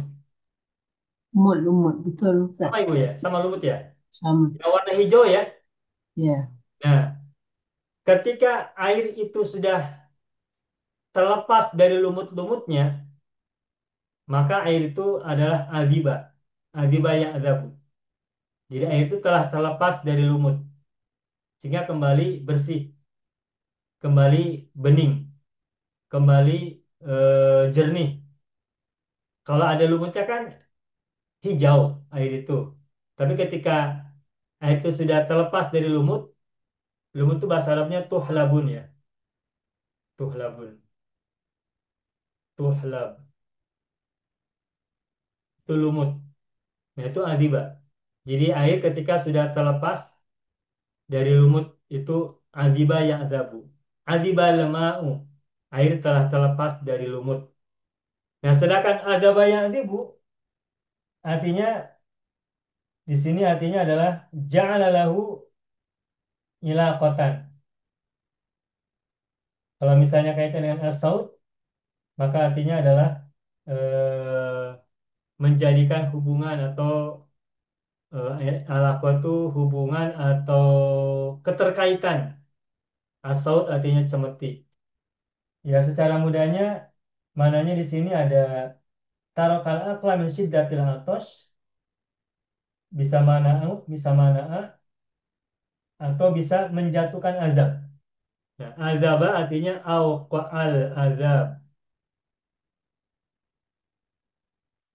Lumut, lumut. Betul, Ustaz. Sama ibu ya, sama lumut ya. Sama. Yang warna hijau ya. Ya. Nah, ketika air itu sudah terlepas dari lumut-lumutnya, maka air itu adalah aziba. Aziba yang azabu. Jadi air itu telah terlepas dari lumut, sehingga kembali bersih, kembali bening, kembali jernih. Kalau ada lumutnya kan hijau air itu. Tapi ketika air itu sudah terlepas dari lumut, lumut itu bahasa Arabnya tuhlabun ya. Tuhlabun. Tuhlab. Itu lumut. Nah itu adiba. Jadi air ketika sudah terlepas dari lumut itu adiba ya adabu. Adiba lema'u. Air telah terlepas dari lumut. Nah sedangkan adaba yang adibu artinya di sini artinya adalah ja'alalahu ilaqatan. Kalau misalnya kaitan dengan as-saud, maka artinya adalah menjadikan hubungan atau alaqah itu hubungan atau keterkaitan. As-saud artinya cemeti. Ya secara mudahnya mananya di sini ada tarokal aqla min syiddatil atash, bisa mana'u, bisa mana'a, atau bisa menjatuhkan azab. Nah, azaba artinya auqa'al azab.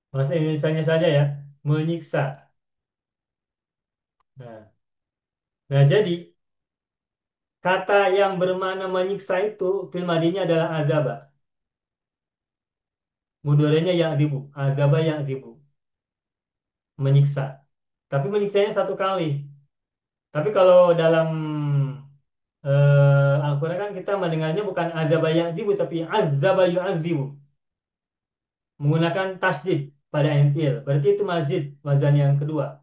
Bahasa Indonesianya saja ya, menyiksa. Nah, nah jadi kata yang bermakna menyiksa itu fil madinya adalah azaba. Mudorenya ya'dzibu, azaba ya'dzibu, menyiksa. Tapi menyiksanya satu kali. Tapi kalau dalam Al-Quran kan kita mendengarnya bukan azaba ya'dzibu tapi azaba yu'adzibu. Menggunakan tasdid pada fi'il. Berarti itu mazid, wazan yang kedua.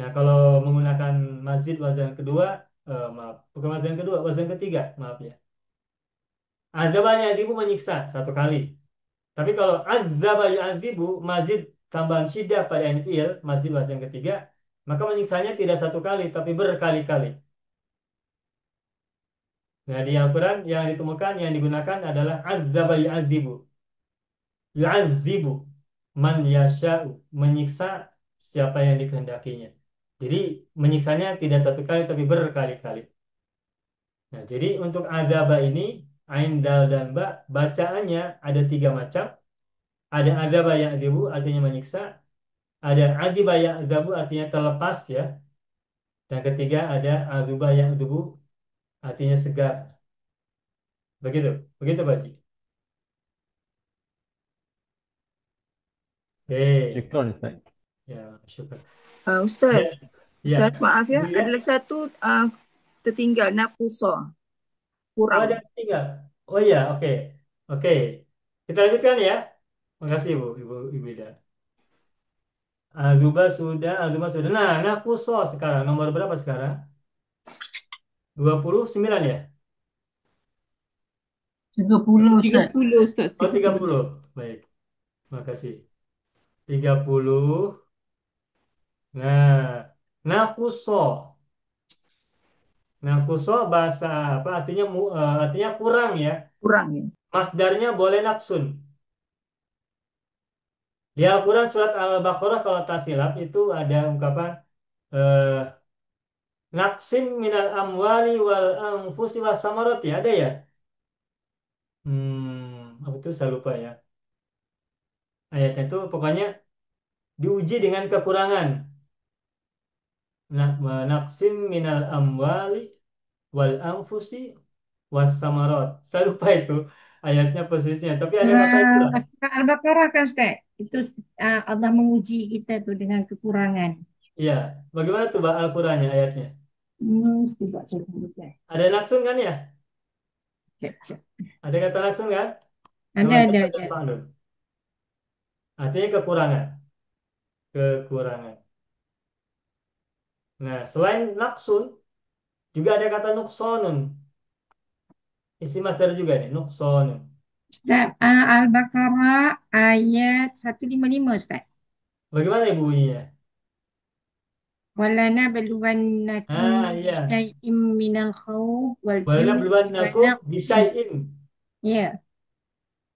Nah, kalau menggunakan mazid wazan kedua, maaf, bukan wazan kedua, wazan ketiga, maaf ya. Azaba ya'dzibu menyiksa satu kali. Tapi kalau azaba yu'adzibu mazid tambahan syiddah pada fi'il, mazid wazan ketiga, maka menyiksanya tidak satu kali tapi berkali-kali. Nah, di Al-Quran yang ditemukan, yang digunakan adalah azaba yu'adzibu. Yu'adzibu man yasha'u, menyiksa siapa yang dikehendakinya. Jadi menyiksanya tidak satu kali tapi berkali-kali. Nah, jadi untuk azaba ini ain dal dan ba bacaannya ada tiga macam. Ada azaba ya'dzibu artinya menyiksa, ada aziba ya'dzabu artinya terlepas ya. Dan ketiga ada azuba ya'dzubu artinya segar. Begitu, begitu Pak Ji. Oke, Syukron, Ustaz. ya syukur. Ustaz, Ya, Ustaz ya. maaf ya, Bu ya. ada lagi satu tertinggal nakusa, Oh, kurang. ada tiga. Oh iya, oke. Oke. Kita lanjutkan ya. Makasih Ibu Ida. Azuba sudah. Nah, nakuso sekarang. Nomor berapa sekarang? 29 ya? 30, Ustaz. 30 Ustaz, Oh, 30. 30. Baik. Makasih. 30. Nah, nakuso. Nakuso bahasa apa? Artinya kurang ya. Kurang ya. Masdarnya boleh naksun. Di Al-Quran surat Al-Baqarah kalau tak silap itu ada ungkapan eh, naksim minal amwali wal anfusi was samarati. Ada ya? Aku tuh saya lupa ya. Ayatnya itu pokoknya diuji dengan kekurangan. Nah, naksim minal amwali wal anfusi was samarot. Saya lupa itu ayatnya persisnya. Tapi ada kata itulah. Surah Al-Baqarah kan Ustaz? Itu Allah menguji kita tuh dengan kekurangan. Iya. Bagaimana tuh Mbak Al-Qurannya ayatnya? Coba cek dulu deh. Ada naksun kan ya? Cek. Ada kata naksun kan? Ada, Coba ada, coba ada. Pak Nur. Artinya kekurangan. Kekurangan. Nah, selain naksun, juga ada kata nuksonun. Isi masdar juga nih, nuksonun. Ustaz, Al-Baqarah ayat 155 Ustaz. Bagaimana ibu bunyinya? وَلَنَبْلُوَنَّكُمْ Iya. بِشَيْءٍ مِّنَ الْخَوْفِ Wala وَالْجُوعِ bluwannakum وَنَقْصٍ. bisyai'in Ya,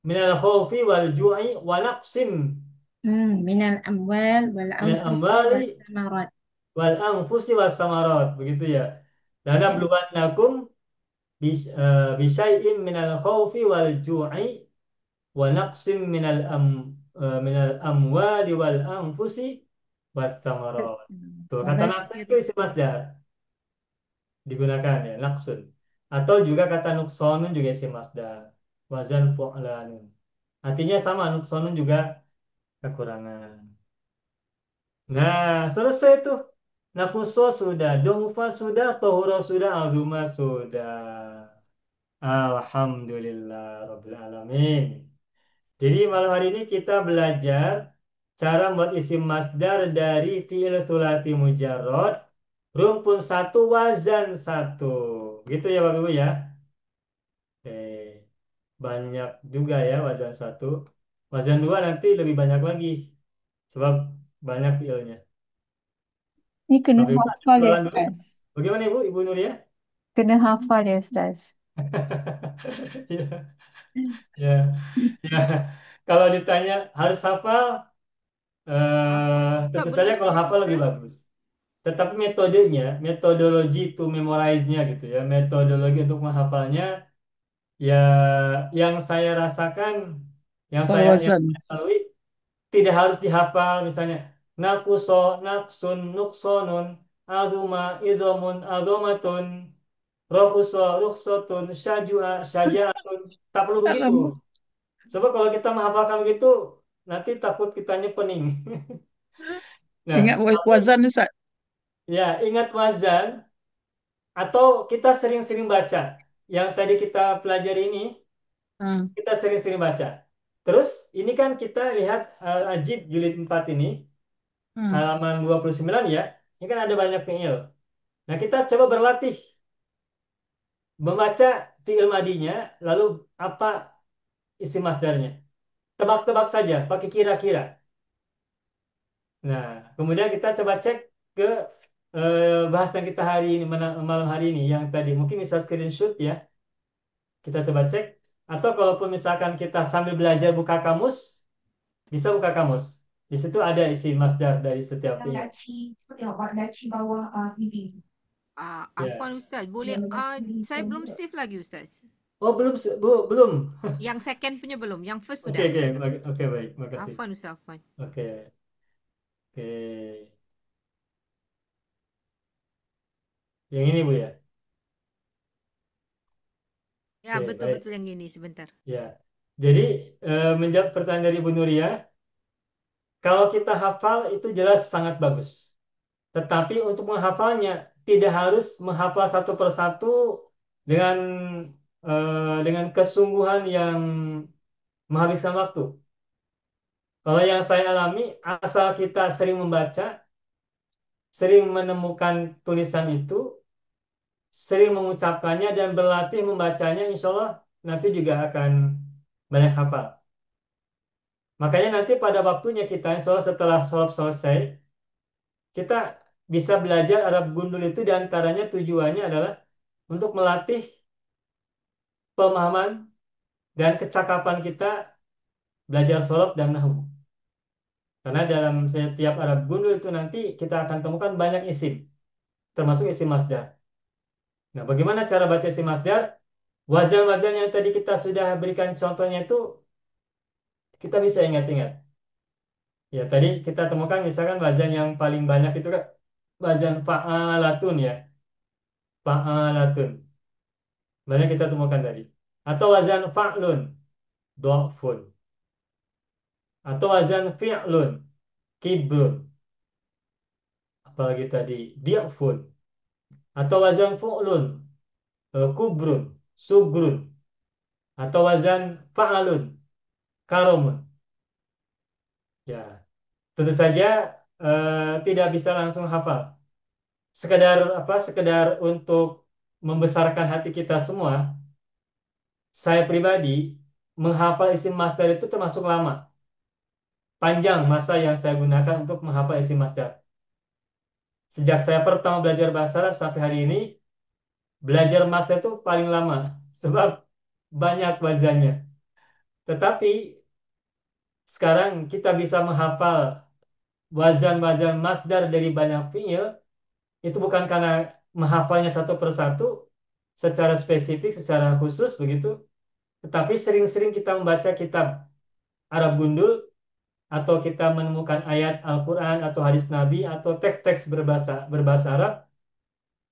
minal khawfi wal ju'i wa naqsim من الأموال minal والأنفس amwali والثمرات. wal anfusi was samarat. Begitu ya. Lana Ya. bluwannakum bisyai'in minal khawfi wal ju'i wa naqsim minal amwali wal anfusi was samarat. Tuh, kata naqsim وبشر itu isi masdar digunakan ya, naqsun. Atau juga kata nuksonun juga isi masdar. Wazan fu'lanun. Artinya sama, nuksonun juga kekurangan. Nah, selesai tuh. Nakuso sudah, dongfa sudah, tohuro sudah, azuma sudah. Alhamdulillah Rabbil Alamin. Jadi malam hari ini kita belajar cara membuat isim masdar dari fi'il tsulats mujarrad, rumpun satu, wazan satu. Gitu ya Bapak Ibu ya. Oke. Banyak juga ya wazan satu. Wazan dua nanti lebih banyak lagi. Sebab banyak fi'ilnya. Ni kena Bapak Ibu ada hafal ya hafalan dulu. Ustaz. Bagaimana Ibu? Ibu Nuria? Kena hafal ya Ustaz. Ya, ya, ya. Kalau ditanya harus hafal, Hafal Ustaz tentu saja belum kalau save hafal lebih Ustaz. bagus. Tetapi metodenya, metodologi to memorize-nya gitu ya, metodologi untuk menghafalnya, ya yang saya rasakan, yang Fawazan. saya lalui, tidak harus dihafal. Misalnya, nakuso, naksun, nuksonun, azuma, izomun, azomatun, rohuso, ruksotun, syajua, syajaatun. Tak perlu Tak begitu. lama. Sebab kalau kita menghafalkan begitu, nanti takut kitanya pening. Ingat Nah, wazan Ustaz. ya ingat wazan atau kita sering-sering baca. Yang tadi kita pelajari ini, Hmm. kita sering-sering baca. Terus ini kan kita lihat Ajib jilid 4 ini, Hmm. halaman 29 ya. Ini kan ada banyak fi'il. Nah, kita coba berlatih membaca fi'il madinya, lalu apa isi masdarnya. Tebak-tebak saja, pakai kira-kira. Nah, kemudian kita coba cek ke bahasan kita hari ini, malam hari ini yang tadi. Mungkin bisa screenshot ya. Kita coba cek. Atau kalaupun misalkan kita sambil belajar buka kamus, bisa buka kamus. Di situ ada isi masdar dari setiap fi'il. Ya. Afwan Ustaz, boleh saya belum save lagi Ustaz. Oh, belum, belum. Yang second punya belum, yang first Oke, sudah. oke, baik. Makasih. Afwan Ustaz, afwan. Oke, oke. Yang ini Bu ya. Ya, Oke, baik. betul-betul yang ini sebentar. Ya. Jadi menjawab pertanyaan dari Bu Nuria, kalau kita hafal itu jelas sangat bagus. Tetapi untuk menghafalnya tidak harus menghafal satu persatu dengan dengan kesungguhan yang menghabiskan waktu. Kalau yang saya alami, asal kita sering membaca, sering menemukan tulisan itu, sering mengucapkannya dan berlatih membacanya, insya Allah nanti juga akan banyak hafal. Makanya nanti pada waktunya kita, insya Allah setelah sholat selesai, kita bisa belajar Arab gundul itu diantaranya tujuannya adalah untuk melatih pemahaman dan kecakapan kita belajar shorof dan nahwu. Karena dalam setiap Arab gundul itu nanti kita akan temukan banyak isim, termasuk isim masdar. Nah, bagaimana cara baca isim masdar? Wazan-wazan yang tadi kita sudah berikan contohnya itu kita bisa ingat-ingat. Ya, tadi kita temukan misalkan wazan yang paling banyak itu kan wazan fa'alatun ya. Fa'alatun. Banyak kita temukan tadi. Atau wazan fa'lun, dhafun. Atau wazan fi'lun, kibrun. Apalagi tadi di'fun. Atau wazan fu'lun, kubrun, sugrun. Atau wazan fa'alun, karomun. Ya, tentu saja tidak bisa langsung hafal. Sekedar untuk membesarkan hati kita semua, saya pribadi menghafal isim masdar itu termasuk lama. Panjang masa yang saya gunakan untuk menghafal isim masdar. Sejak saya pertama belajar bahasa Arab sampai hari ini, belajar masdar itu paling lama sebab banyak wazannya. Tetapi sekarang kita bisa menghafal wazan-wazan masdar dari banyak fiil itu bukan karena menghafalnya satu persatu secara spesifik, secara khusus begitu, tetapi sering-sering kita membaca kitab Arab gundul atau kita menemukan ayat Al-Quran atau hadis Nabi atau teks-teks berbahasa Arab.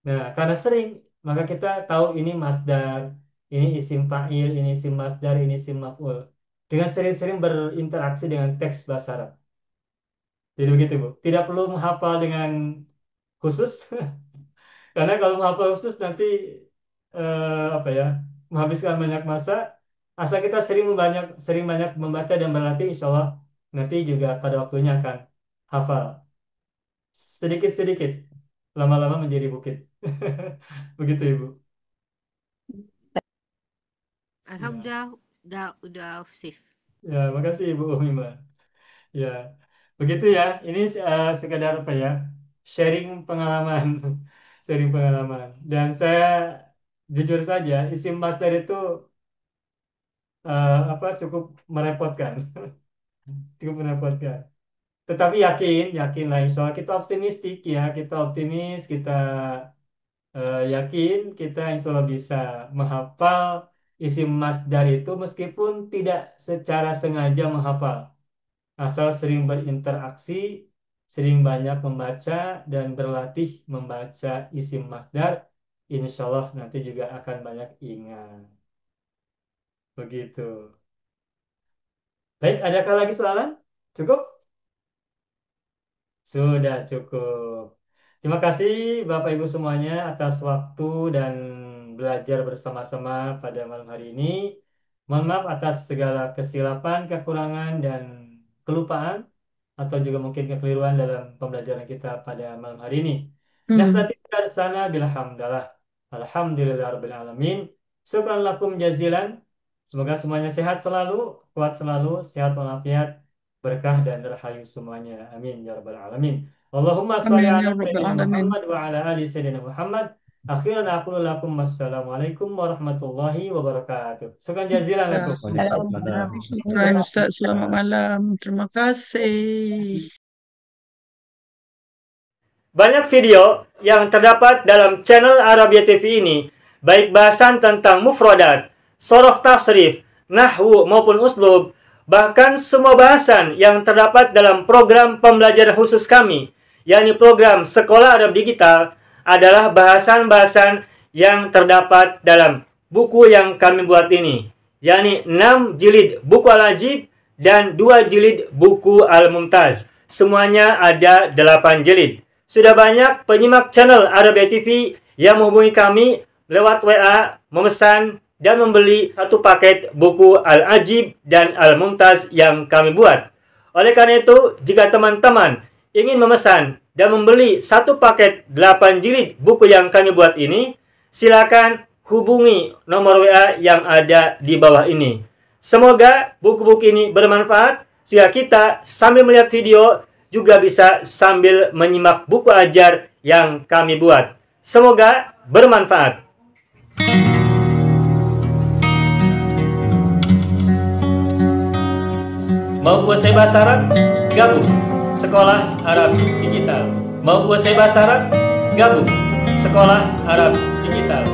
Nah, karena sering, maka kita tahu ini masdar, ini isim fa'il, ini isim masdar, ini isim maf'ul. Dengan sering-sering berinteraksi dengan teks bahasa Arab. Jadi begitu, Bu. Tidak perlu menghafal dengan khusus, karena kalau menghafal khusus nanti menghabiskan banyak masa. Asal kita sering banyak membaca dan berlatih, insya Allah nanti juga pada waktunya akan hafal. Sedikit-sedikit, lama-lama menjadi bukit. Begitu, Ibu. Alhamdulillah udah safe. Ya, makasih Ibu Umimah. Ya, begitu ya. Ini sekedar sharing pengalaman, sharing pengalaman. Dan saya jujur saja, isim masdar itu cukup merepotkan, cukup merepotkan. Tetapi yakinlah insya Allah kita optimistik ya, kita optimis, kita yakin kita insya Allah bisa menghafal isim masdar itu meskipun tidak secara sengaja menghafal. Asal sering berinteraksi, sering banyak membaca dan berlatih membaca isim masdar, insya Allah nanti juga akan banyak ingat. Begitu. Baik, adakah lagi soalan? Cukup? Sudah cukup. Terima kasih Bapak Ibu semuanya atas waktu dan belajar bersama-sama pada malam hari ini. Mohon maaf atas segala kesilapan, kekurangan, dan kelupaan atau juga mungkin kekeliruan dalam pembelajaran kita pada malam hari ini. Nakhtati dari sana bilhamdallah. Alhamdulillahirabbil alamin. Syukran lakum jazilan. Semoga semuanya sehat selalu, kuat selalu, sehat walafiat, berkah dan rahayu semuanya. Amin ya rabbal alamin. Allahumma sholli Amin ala ya rabbal sayyidina alamin. Muhammad wa ala ali sayyidina Muhammad. Akhiran aqulu lakum wassalamualaikum warahmatullahi wabarakatuh. Syukran jazilan lakum. Syukran Ustaz, selamat malam. Terima kasih. Banyak video yang terdapat dalam channel Arabia TV ini, baik bahasan tentang mufradat, shorof tasrif, nahwu maupun uslub, bahkan semua bahasan yang terdapat dalam program pembelajaran khusus kami, yakni program Sekolah Arab Digital, adalah bahasan-bahasan yang terdapat dalam buku yang kami buat ini, yakni 6 jilid buku Al-Ajib dan 2 jilid buku Al-Mumtaz. Semuanya ada 8 jilid. Sudah banyak penyimak channel Arabia TV yang menghubungi kami lewat WA, memesan dan membeli satu paket buku Al-Ajib dan Al-Mumtaz yang kami buat. Oleh karena itu, jika teman-teman ingin memesan dan membeli satu paket 8 jilid buku yang kami buat ini, silakan hubungi nomor WA yang ada di bawah ini. Semoga buku-buku ini bermanfaat. sehingga kita sambil melihat video juga bisa sambil menyimak buku ajar yang kami buat. Semoga bermanfaat. Mau kuasai bahasa Arab? Gabung Sekolah Arab Digital. Mau kuasai bahasa Arab? Gabung Sekolah Arab Digital.